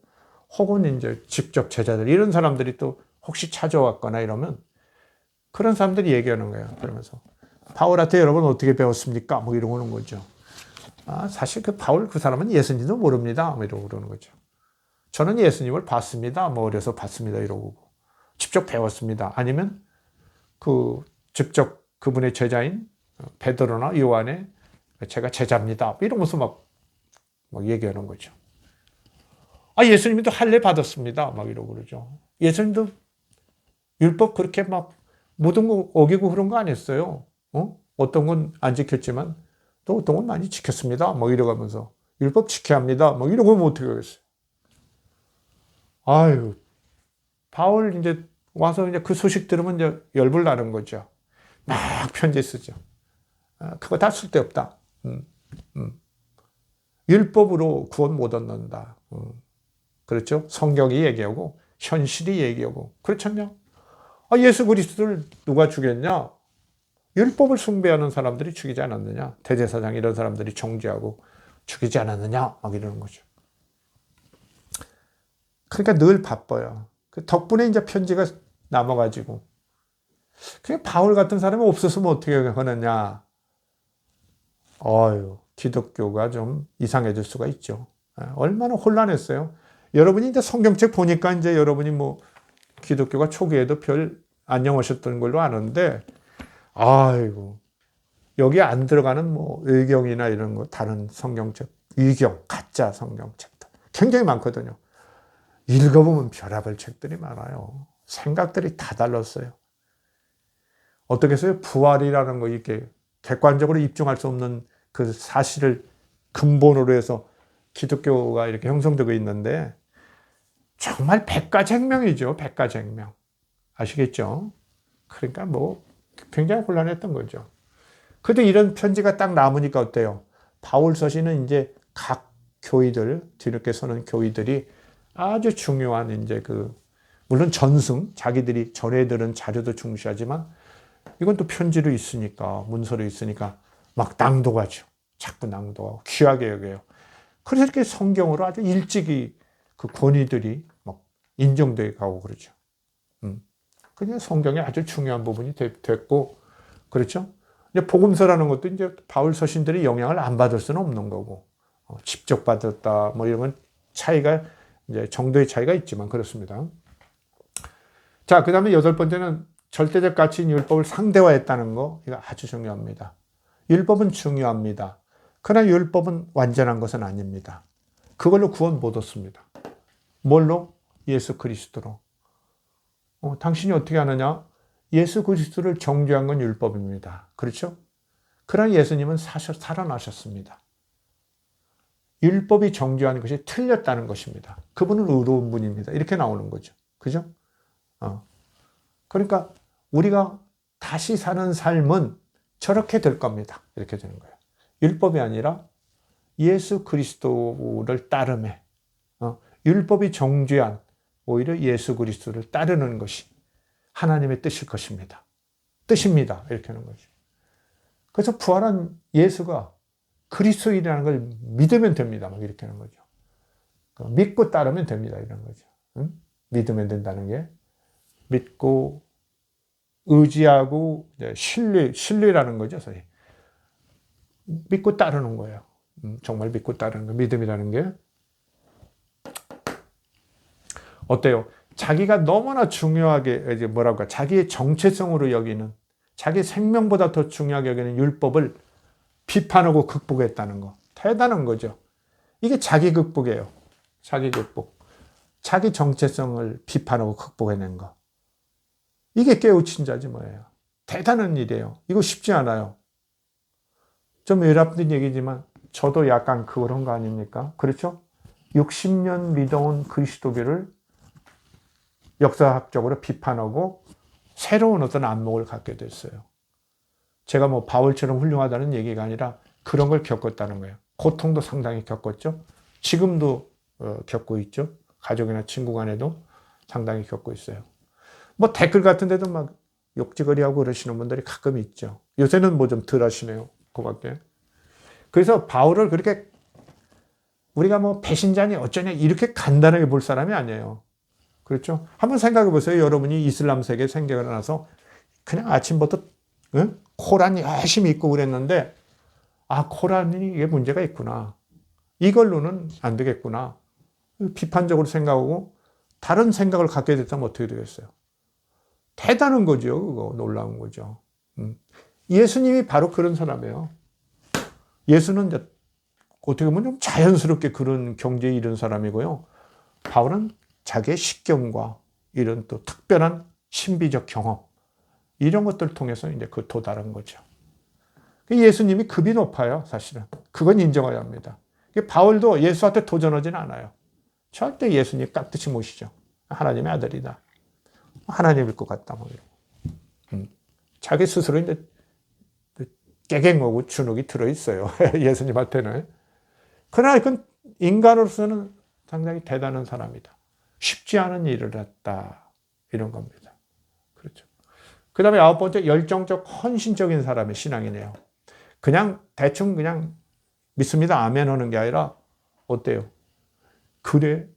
혹은 이제 직접 제자들 이런 사람들이 또 혹시 찾아왔거나 이러면 그런 사람들이 얘기하는 거예요. 그러면서 바울한테 여러분 어떻게 배웠습니까? 뭐 이러는 거죠. 사실 그 바울 그 사람은 예수님도 모릅니다. 뭐 이러고 그러는 거죠. 저는 예수님을 봤습니다. 뭐 어려서 봤습니다. 이러고 직접 배웠습니다. 아니면 그 직접 그분의 제자인 베드로나 요한의 제가 제자입니다. 이러면서 막 얘기하는 거죠. 예수님도 할례 받았습니다. 막 이러고 그러죠. 예수님도 율법 그렇게 막 모든 거 어기고 그런 거 안 했어요. 어떤 건 안 지켰지만 또 어떤 건 많이 지켰습니다. 뭐 이러가면서 율법 지켜야 합니다. 뭐 이러고 면 어떻게 하겠어요? 아유, 바울 이제 와서 이제 그 소식 들으면 이제 열불 나는 거죠. 막 편지 쓰죠. 그거 다 쓸데없다. 음, 음. 율법으로 구원 못 얻는다. 그렇죠? 성경이 얘기하고 현실이 얘기하고 그렇잖아요. 예수 그리스도를 누가 죽였냐? 율법을 숭배하는 사람들이 죽이지 않았느냐? 대제사장 이런 사람들이 정죄하고 죽이지 않았느냐? 막 이러는 거죠. 그러니까 늘 바빠요. 그 덕분에 이제 편지가 남아가지고. 그냥 바울 같은 사람이 없었으면 어떻게 하느냐? 기독교가 좀 이상해질 수가 있죠. 얼마나 혼란했어요. 여러분이 이제 성경책 보니까 이제 여러분이 뭐 기독교가 초기에도 별 안녕하셨던 걸로 아는데, 아이고, 여기 안 들어가는 뭐 의경이나 이런 거, 다른 성경책, 위경, 가짜 성경책들 굉장히 많거든요. 읽어보면 별의별 책들이 많아요. 생각들이 다 달랐어요. 어떻게 해서요? 부활이라는 거, 이렇게 객관적으로 입증할 수 없는 그 사실을 근본으로 해서 기독교가 이렇게 형성되고 있는데, 정말 백가쟁명이죠. 백가쟁명. 아시겠죠? 그러니까 뭐 굉장히 혼란했던 거죠. 근데 이런 편지가 딱 남으니까 어때요? 바울 서신은 이제 각 교회들, 뒤늦게 서는 교회들이 아주 중요한 이제 물론 전승, 자기들이 전해 들은 자료도 중시하지만 이건 또 편지로 있으니까, 문서로 있으니까 막 낭독하죠. 자꾸 낭독하고 귀하게 여겨요. 그래서 이렇게 성경으로 아주 일찍이 그 권위들이 막 인정돼 가고 그러죠. 그냥 성경이 아주 중요한 부분이 됐고, 그렇죠? 이제 복음서라는 것도 이제 바울 서신들이 영향을 안 받을 수는 없는 거고, 직접 받았다, 뭐 이런 건 차이가, 이제 정도의 차이가 있지만 그렇습니다. 자, 그 다음에 여덟 번째는 절대적 가치인 율법을 상대화했다는 거, 이거 아주 중요합니다. 율법은 중요합니다. 그러나 율법은 완전한 것은 아닙니다. 그걸로 구원 못 얻습니다. 뭘로? 예수 그리스도로. 당신이 어떻게 하느냐? 예수 그리스도를 정죄한 건 율법입니다. 그렇죠? 그러나 예수님은 살아나셨습니다. 율법이 정죄하는 것이 틀렸다는 것입니다. 그분은 의로운 분입니다. 이렇게 나오는 거죠. 그죠? 그러니까 우리가 다시 사는 삶은 저렇게 될 겁니다. 이렇게 되는 거예요. 율법이 아니라 예수 그리스도를 따르매, 율법이 정죄한 오히려 예수 그리스도를 따르는 것이 하나님의 뜻일 것입니다. 뜻입니다. 이렇게 하는 거죠. 그래서 부활한 예수가 그리스도인이라는 걸 믿으면 됩니다. 막 이렇게 하는 거죠. 믿고 따르면 됩니다. 이런 거죠. 믿으면 된다는 게 믿고 의지하고 신뢰라는 거죠. 소위. 믿고 따르는 거예요. 정말 믿고 따르는 거, 믿음이라는 게. 어때요? 자기가 너무나 중요하게, 이제 뭐랄까, 자기의 정체성으로 여기는, 자기 생명보다 더 중요하게 여기는 율법을 비판하고 극복했다는 거. 대단한 거죠. 이게 자기 극복이에요. 자기 극복. 자기 정체성을 비판하고 극복해낸 거. 이게 깨우친 자지 뭐예요. 대단한 일이에요. 이거 쉽지 않아요. 좀 외람된 얘기지만 저도 약간 그런 거 아닙니까? 그렇죠? 60년 믿어온 그리스도교를 역사학적으로 비판하고 새로운 어떤 안목을 갖게 됐어요. 제가 뭐 바울처럼 훌륭하다는 얘기가 아니라 그런 걸 겪었다는 거예요. 고통도 상당히 겪었죠. 지금도 겪고 있죠. 가족이나 친구 간에도 상당히 겪고 있어요. 뭐 댓글 같은 데도 막 욕지거리하고 그러시는 분들이 가끔 있죠. 요새는 뭐 좀 덜 하시네요. 그밖에. 그래서 바울을 그렇게 우리가 뭐 배신자니 어쩌냐 이렇게 간단하게 볼 사람이 아니에요. 그렇죠? 한번 생각해 보세요. 여러분이 이슬람 세계에 생겨나 나서 그냥 아침부터 코란 열심히 읽고 그랬는데, 코란이 이게 문제가 있구나. 이걸로는 안 되겠구나. 비판적으로 생각하고 다른 생각을 갖게 됐다면 어떻게 되겠어요? 대단한 거죠. 그거 놀라운 거죠. 예수님이 바로 그런 사람이에요. 예수는 이제 어떻게 보면 좀 자연스럽게 그런 경제에 이른 사람이고요. 바울은 자기의 식견과 이런 또 특별한 신비적 경험, 이런 것들을 통해서 이제 도달한 거죠. 예수님이 급이 높아요, 사실은. 그건 인정해야 합니다. 바울도 예수한테 도전하지는 않아요. 절대 예수님 깍듯이 모시죠. 하나님의 아들이다. 하나님일 것 같다. 뭐 이러고. 자기 스스로 이제 깨갱하고 주눅이 들어있어요. 예수님한테는. 그러나 그건 인간으로서는 상당히 대단한 사람이다. 쉽지 않은 일을 했다. 이런 겁니다. 그렇죠. 그 다음에 9번째, 열정적, 헌신적인 사람의 신앙이네요. 그냥 대충 그냥 믿습니다. 아멘 하는 게 아니라, 어때요? 그래?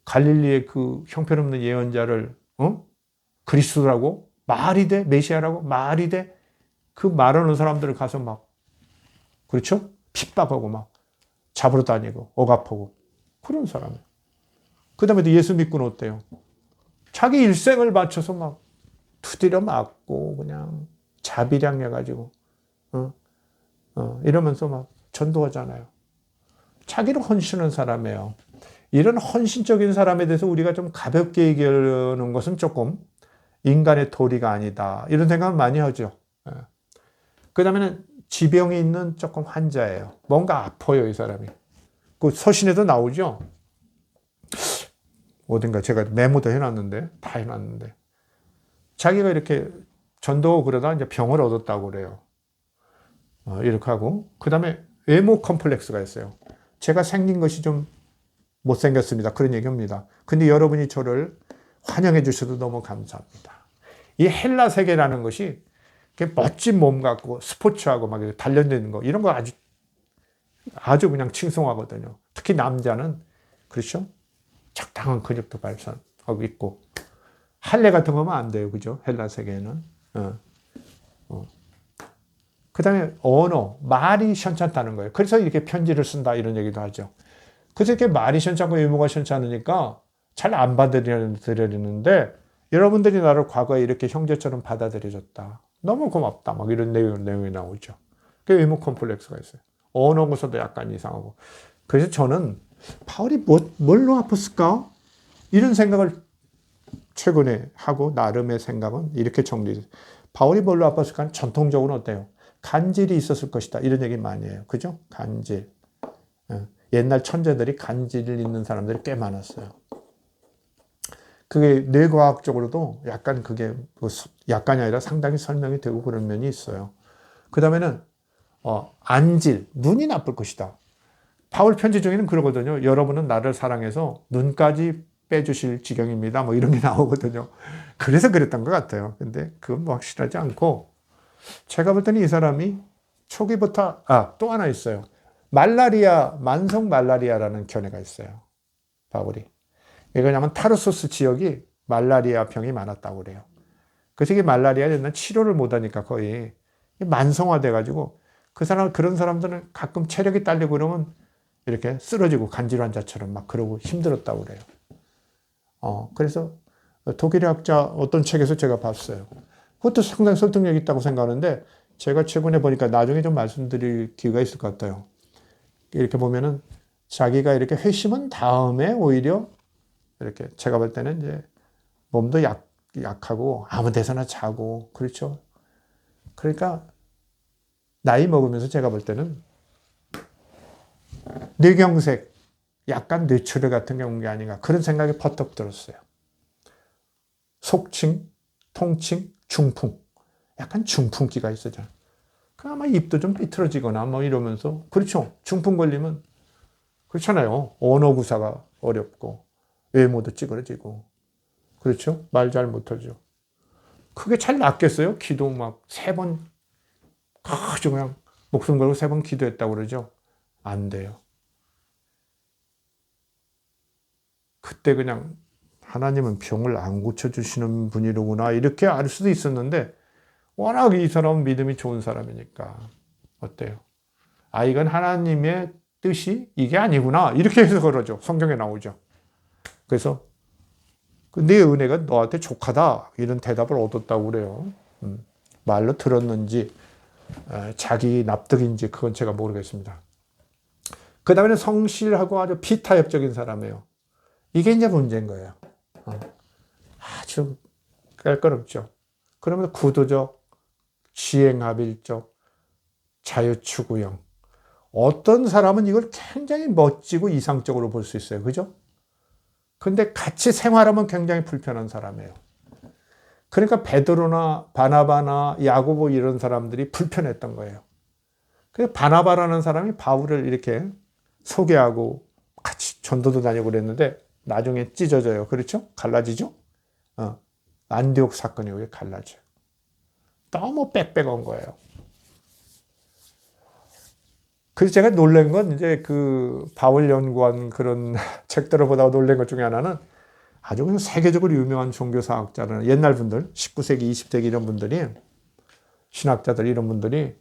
갈릴리의 그 형편없는 예언자를, 그리스도라고? 말이 돼? 메시아라고? 말이 돼? 그 말하는 사람들을 가서 막, 그렇죠? 핍박하고 막, 잡으러 다니고, 억압하고. 그런 사람이에요. 그 다음에 또 예수 믿고는 어때요? 자기 일생을 바쳐서 막, 두드려 맞고, 그냥, 자비량 해가지고, 이러면서 막 전도하잖아요. 자기를 헌신한 사람이에요. 이런 헌신적인 사람에 대해서 우리가 좀 가볍게 얘기하는 것은 조금 인간의 도리가 아니다. 이런 생각을 많이 하죠. 그 다음에는 지병이 있는 조금 환자예요. 뭔가 아파요, 이 사람이. 그 서신에도 나오죠. 어딘가 제가 메모도 해놨는데, 다 해놨는데. 자기가 이렇게 전도하고 그러다 이제 병을 얻었다고 그래요. 이렇게 하고. 그 다음에 외모 컴플렉스가 있어요. 제가 생긴 것이 좀 못생겼습니다. 그런 얘기합니다. 근데 여러분이 저를 환영해 주셔도 너무 감사합니다. 이 헬라 세계라는 것이 멋진 몸 갖고 스포츠하고 막 단련되는 거, 이런 거 아주 그냥 칭송하거든요. 특히 남자는, 그렇죠? 적당한 근육도 발산하고 있고. 할례 같은 거 하면 안 돼요. 그죠? 헬라 세계에는. 그 다음에 언어, 말이 현찮다는 거예요. 그래서 이렇게 편지를 쓴다, 이런 얘기도 하죠. 그래서 이렇게 말이 현찮고 외모가 현찮으니까 잘 안 받아들이는데, 여러분들이 나를 과거에 이렇게 형제처럼 받아들여줬다. 너무 고맙다. 막 이런 내용이 나오죠. 그 외모 컴플렉스가 있어요. 언어 고서도 약간 이상하고. 그래서 저는 바울이 뭘로 아팠을까? 이런 생각을 최근에 하고, 나름의 생각은 이렇게 정리돼요. 바울이 뭘로 아팠을까? 전통적으로 어때요? 간질이 있었을 것이다. 이런 얘기 많이 해요. 그죠? 간질. 옛날 천재들이 간질 있는 사람들이 꽤 많았어요. 그게 뇌과학적으로도 약간 그게 약간이 아니라 상당히 설명이 되고 그런 면이 있어요. 그 다음에는 안질, 눈이 나쁠 것이다. 바울 편지 중에는 그러거든요. 여러분은 나를 사랑해서 눈까지 빼주실 지경입니다. 뭐 이런 게 나오거든요. 그래서 그랬던 것 같아요. 근데 그건 뭐 확실하지 않고, 제가 볼 때는 이 사람이 초기부터, 또 하나 있어요. 말라리아, 만성 말라리아라는 견해가 있어요. 바울이. 왜냐하면 타르소스 지역이 말라리아 병이 많았다고 그래요. 그래서 이게 말라리아에 대한 치료를 못하니까 거의 만성화돼가지고, 그런 사람들은 가끔 체력이 딸리고 그러면 이렇게 쓰러지고 간질 환자처럼 막 그러고 힘들었다고 그래요. 그래서 독일의 학자 어떤 책에서 제가 봤어요. 그것도 상당히 설득력 있다고 생각하는데, 제가 최근에 보니까 나중에 좀 말씀드릴 기회가 있을 것 같아요. 이렇게 보면은 자기가 이렇게 회심한 다음에 오히려 이렇게 제가 볼 때는 이제 몸도 약하고 아무 데서나 자고, 그렇죠. 그러니까 나이 먹으면서 제가 볼 때는 뇌경색, 약간 뇌출혈 같은 경우가 아닌가, 그런 생각이 퍼뜩 들었어요. 속칭, 통칭, 중풍. 약간 중풍기가 있어요. 아마 입도 좀 삐뚤어지거나 뭐 이러면서, 그렇죠. 중풍 걸리면 그렇잖아요. 언어 구사가 어렵고 외모도 찌그러지고, 그렇죠. 말 잘 못하죠. 그게 잘 낫겠어요? 기도 막 3번 아주 그냥 목숨 걸고 3번 기도했다고 그러죠. 안 돼요. 그때 그냥 하나님은 병을 안 고쳐주시는 분이로구나, 이렇게 알 수도 있었는데, 워낙 이 사람은 믿음이 좋은 사람이니까 어때요? 이건 하나님의 뜻이 이게 아니구나, 이렇게 해서 그러죠. 성경에 나오죠. 그래서 내 은혜가 너한테 족하다, 이런 대답을 얻었다고 그래요. 말로 들었는지 자기 납득인지 그건 제가 모르겠습니다. 그 다음에는 성실하고 아주 비타협적인 사람이에요. 이게 이제 문제인 거예요. 아주 깔끔없죠. 그러면 구도적, 지행합일적, 자유추구형. 어떤 사람은 이걸 굉장히 멋지고 이상적으로 볼 수 있어요. 그죠? 근데 같이 생활하면 굉장히 불편한 사람이에요. 그러니까 베드로나 바나바나 야고보 이런 사람들이 불편했던 거예요. 그래서 바나바라는 사람이 바울을 이렇게 소개하고 같이 전도도 다니고 그랬는데 나중에 찢어져요. 그렇죠? 갈라지죠? 안디옥 사건이 왜 갈라져요? 너무 빽빽한 거예요. 그래서 제가 놀란 건 이제 그 바울 연구원 그런 책들을 보다가 놀란 것 중에 하나는 아주 그냥 세계적으로 유명한 종교사학자는 옛날 분들, 19세기, 20세기 이런 분들이, 신학자들 이런 분들이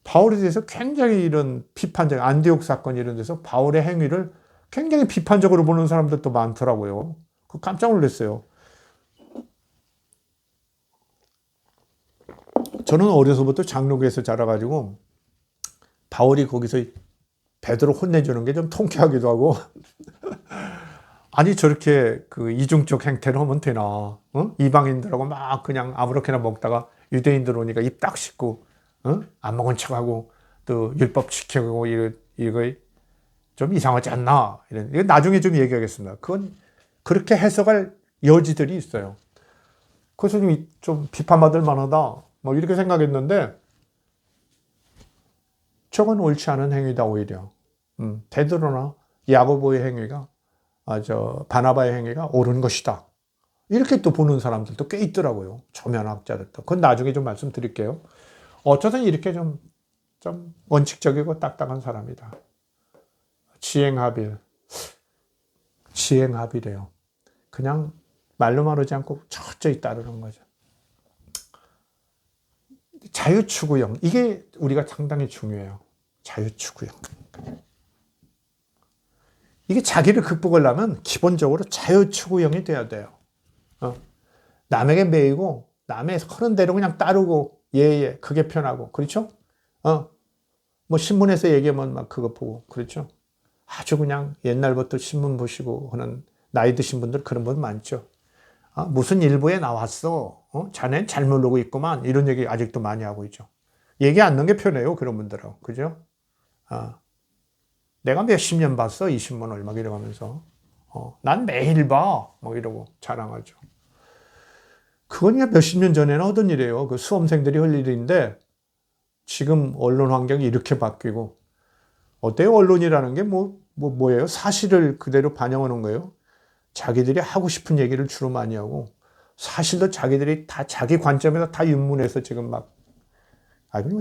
바울에 대해서 굉장히 이런 비판적, 안디옥 사건 이런 데서 바울의 행위를 굉장히 비판적으로 보는 사람들도 많더라고요. 그 깜짝 놀랐어요. 저는 어려서부터 장로교에서 자라가지고 바울이 거기서 베드로 혼내주는 게 좀 통쾌하기도 하고 아니 저렇게 그 이중적 행태를 하면 되나? 어? 이방인들하고 막 그냥 아무렇게나 먹다가 유대인들 오니까 입 딱 씻고 안 먹은 척하고 또 율법 지키고 이거 좀 이상하지 않나? 이거 나중에 좀 얘기하겠습니다. 그건 그렇게 해석할 여지들이 있어요. 그래서 좀 비판받을 만하다. 뭐 이렇게 생각했는데 저건 옳지 않은 행위다 오히려. 베드로나 야고보의 행위가 바나바의 행위가 옳은 것이다. 이렇게 또 보는 사람들도 꽤 있더라고요. 초면학자들도. 그건 나중에 좀 말씀드릴게요. 어쩌든 이렇게 좀 원칙적이고 딱딱한 사람이다. 지행합의래요. 그냥 말로만 하지 않고 철저히 따르는 거죠. 자유추구형. 이게 우리가 상당히 중요해요. 자유추구형. 이게 자기를 극복하려면 기본적으로 자유추구형이 돼야 돼요. 남에게 매이고 남의 하는 대로 그냥 따르고 예 그게 편하고 그렇죠? 뭐 신문에서 얘기하면 막 그거 보고 그렇죠? 아주 그냥 옛날부터 신문 보시고 하는 나이 드신 분들 그런 분 많죠. 무슨 일부에 나왔어. 자넨 잘 모르고 있구만. 이런 얘기 아직도 많이 하고 있죠. 얘기 안 넣는 게 편해요. 그런 분들하고. 그죠? 내가 몇십 년 봤어. 이 신문을 막 이러면서. 난 매일 봐. 뭐 이러고 자랑하죠. 그건 몇십 년 전에는 하던 일이에요. 그 수험생들이 할 일인데 지금 언론 환경이 이렇게 바뀌고 어때요? 언론이라는 게 뭐예요? 사실을 그대로 반영하는 거예요. 자기들이 하고 싶은 얘기를 주로 많이 하고 사실도 자기들이 다 자기 관점에서 다 윤문해서 지금 막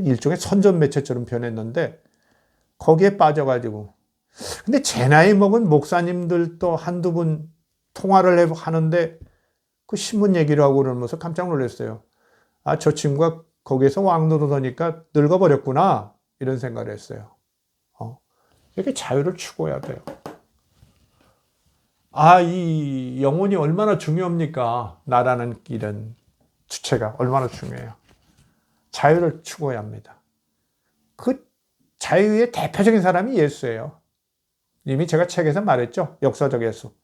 일종의 선전 매체처럼 변했는데 거기에 빠져가지고 근데 제 나이 먹은 목사님들도 한두 분 통화를 하는데 그 신문 얘기를 하고 그러면서 깜짝 놀랐어요. 저 친구가 거기에서 왕노릇하니까 늙어버렸구나 이런 생각을 했어요. 이렇게 자유를 추구해야 돼요. 이 영혼이 얼마나 중요합니까? 나라는 이런 주체가 얼마나 중요해요. 자유를 추구해야 합니다. 그 자유의 대표적인 사람이 예수예요. 이미 제가 책에서 말했죠. 역사적 예수.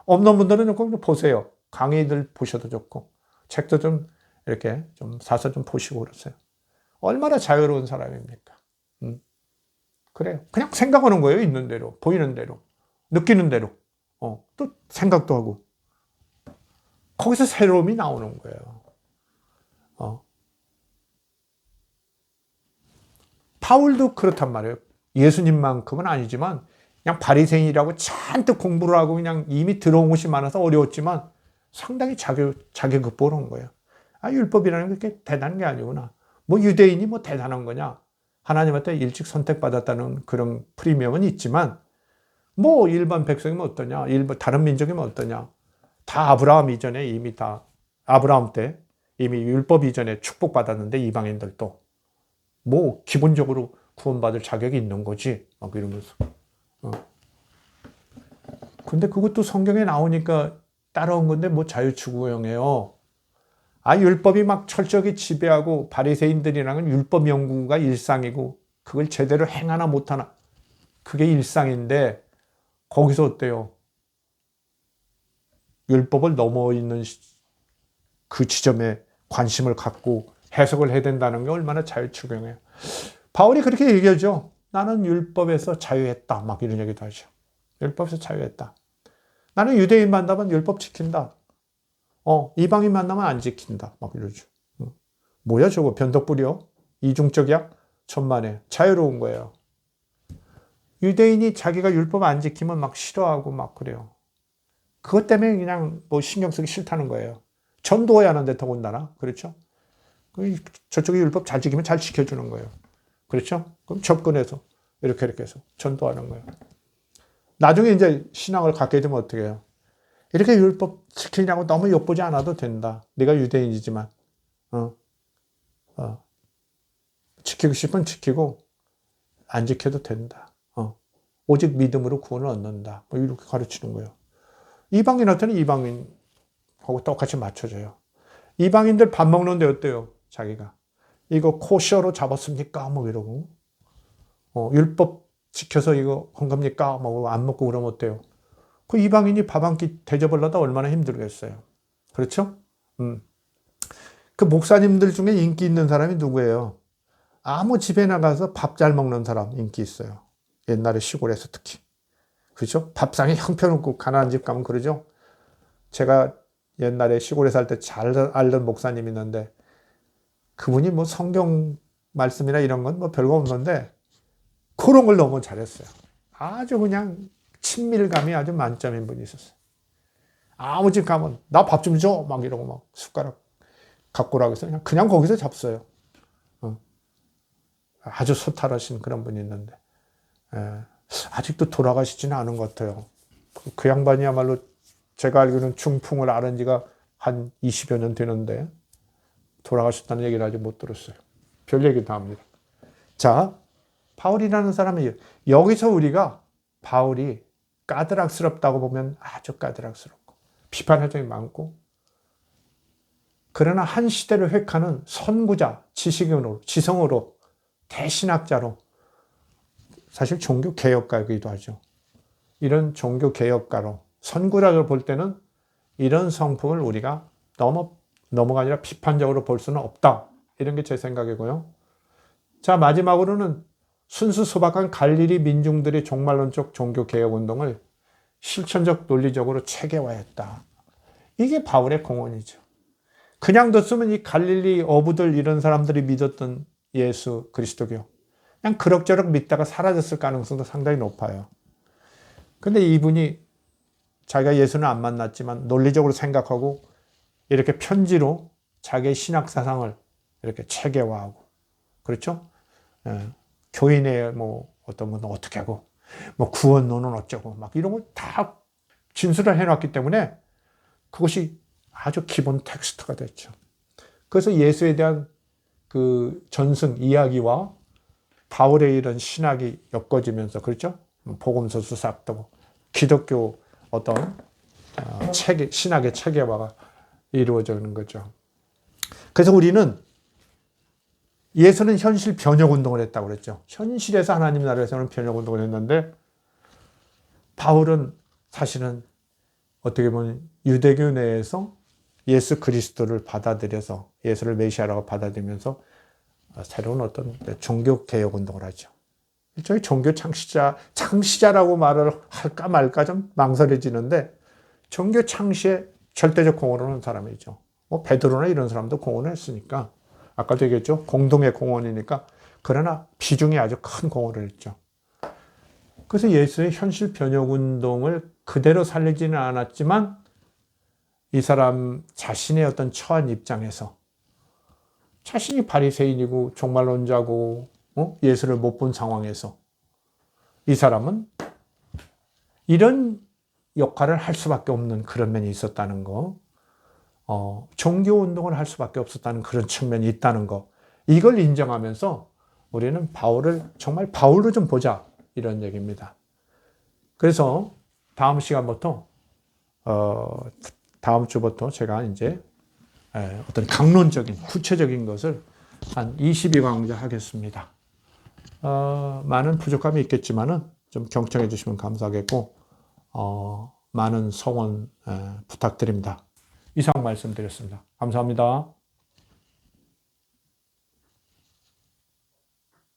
없는 분들은 조금 보세요. 강의들 보셔도 좋고 책도 좀 이렇게 좀 사서 좀 보시고 그러세요. 얼마나 자유로운 사람입니까? 그래요. 그냥 생각하는 거예요. 있는 대로, 보이는 대로, 느끼는 대로. 또 생각도 하고. 거기서 새로움이 나오는 거예요. 바울도 그렇단 말이에요. 예수님만큼은 아니지만 그냥 바리새인이라고 잔뜩 공부를 하고 그냥 이미 들어온 것이 많아서 어려웠지만 상당히 자기 극복을 한 거예요. 율법이라는 게 그렇게 대단한 게 아니구나. 뭐 유대인이 뭐 대단한 거냐. 하나님한테 일찍 선택받았다는 그런 프리미엄은 있지만 뭐 일반 백성이면 어떠냐. 다른 민족이면 어떠냐. 다 아브라함 이전에 이미 아브라함 때 이미 율법 이전에 축복받았는데 이방인들도 뭐 기본적으로 구원받을 자격이 있는 거지. 막 이러면서. 근데 그것도 성경에 나오니까 따라온 건데 뭐 자유추구형이에요. 율법이 막 철저하게 지배하고 바리새인들이랑은 율법 연구가 일상이고 그걸 제대로 행하나 못하나 그게 일상인데 거기서 어때요? 율법을 넘어 있는 그 지점에 관심을 갖고 해석을 해야 된다는 게 얼마나 자유추구형이에요. 바울이 그렇게 얘기하죠. 나는 율법에서 자유했다. 막 이런 얘기도 하죠. 율법에서 자유했다. 나는 유대인 만나면 율법 지킨다. 이방인 만나면 안 지킨다. 막 이러죠. 뭐야 저거 변덕불이요? 이중적이야? 천만에. 자유로운 거예요. 유대인이 자기가 율법 안 지키면 막 싫어하고 막 그래요. 그것 때문에 그냥 뭐 신경 쓰기 싫다는 거예요. 전도해야 하는데 더군다나. 그렇죠? 저쪽이 율법 잘 지키면 잘 지켜주는 거예요. 그렇죠? 그럼 접근해서 이렇게 해서 전도하는 거예요. 나중에 이제 신앙을 갖게 되면 어떻게 해요? 이렇게 율법 지키려고 너무 엿보지 않아도 된다. 네가 유대인이지만 지키고 싶으면 지키고 안 지켜도 된다. 오직 믿음으로 구원을 얻는다. 뭐 이렇게 가르치는 거예요. 이방인한테는 이방인하고 똑같이 맞춰줘요. 이방인들 밥 먹는데 어때요? 자기가 이거 코셔로 잡았습니까? 뭐 이러고 율법 지켜서 이거 한 겁니까? 뭐 안 먹고 그러면 어때요? 그 이방인이 밥 한 끼 대접하려다 얼마나 힘들겠어요. 그렇죠? 그 목사님들 중에 인기 있는 사람이 누구예요? 아무 집에 나가서 밥 잘 먹는 사람 인기 있어요. 옛날에 시골에서 특히. 그렇죠? 밥상이 형편없고 가난한 집 가면 그러죠? 제가 옛날에 시골에 살 때 잘 알던 목사님이 있는데 그분이 뭐 성경 말씀이나 이런 건 뭐 별거 없는데 그런 걸 너무 잘했어요. 아주 그냥 친밀감이 아주 만점인 분이 있었어요. 아무 집 가면 나 밥 좀 줘! 막 이러고 막 숟가락 갖고 오라고 해서 그냥 거기서 잡숴요. 아주 소탈하신 그런 분이 있는데 아직도 돌아가시지는 않은 것 같아요. 그 양반이야말로 제가 알기로는 중풍을 앓은 지가 한 20여 년 되는데 돌아가셨다는 얘기를 아직 못 들었어요. 별 얘기 다 합니다. 자, 바울이라는 사람이 여기서 우리가 바울이 까드락스럽다고 보면 아주 까드락스럽고 비판할 점이 많고 그러나 한 시대를 획하는 선구자, 지성으로 대신학자로 사실 종교개혁가이기도 하죠. 이런 종교개혁가로 선구자를 볼 때는 이런 성품을 우리가 너무가 아니라 비판적으로 볼 수는 없다. 이런 게 제 생각이고요. 자, 마지막으로는 순수 소박한 갈릴리 민중들의 종말론적 종교개혁운동을 실천적 논리적으로 체계화했다. 이게 바울의 공헌이죠. 그냥 뒀으면 이 갈릴리 어부들 이런 사람들이 믿었던 예수 그리스도교 그냥 그럭저럭 믿다가 사라졌을 가능성도 상당히 높아요. 근데 이분이 자기가 예수는 안 만났지만 논리적으로 생각하고 이렇게 편지로 자기의 신학 사상을 이렇게 체계화하고 그렇죠? 교인의 뭐 어떤 분은 어떻게 하고 뭐 구원론은 어쩌고 막 이런 걸 다 진술을 해놨기 때문에 그것이 아주 기본 텍스트가 됐죠. 그래서 예수에 대한 그 전승 이야기와 바울의 이런 신학이 엮어지면서 그렇죠? 복음서 수사도 기독교 어떤 신학의 체계화가 이루어지는 거죠. 그래서 우리는 예수는 현실 변혁 운동을 했다고 그랬죠. 현실에서 하나님 나라에서는 변혁 운동을 했는데 바울은 사실은 어떻게 보면 유대교 내에서 예수 그리스도를 받아들여서 예수를 메시아라고 받아들이면서 새로운 어떤 종교 개혁 운동을 하죠. 일종의 종교 창시자라고 말을 할까 말까 좀 망설여지는데 종교 창시에 절대적 공헌을 한 사람이죠. 뭐 베드로나 이런 사람도 공헌을 했으니까 아까도 얘기했죠. 공동의 공헌이니까 그러나 비중이 아주 큰 공헌을 했죠. 그래서 예수의 현실 변혁 운동을 그대로 살리지는 않았지만 이 사람 자신의 어떤 처한 입장에서 자신이 바리새인이고 종말론자고 예수를 못 본 상황에서 이 사람은 이런 역할을 할 수밖에 없는 그런 면이 있었다는 거, 종교운동을 할 수밖에 없었다는 그런 측면이 있다는 거, 이걸 인정하면서 우리는 바울을 정말 바울로 좀 보자 이런 얘기입니다. 그래서 다음 시간부터 다음 주부터 제가 이제 어떤 강론적인 구체적인 것을 한 22강자 하겠습니다. 많은 부족함이 있겠지만은 좀 경청해 주시면 감사하겠고 많은 성원 부탁드립니다. 이상 말씀드렸습니다. 감사합니다.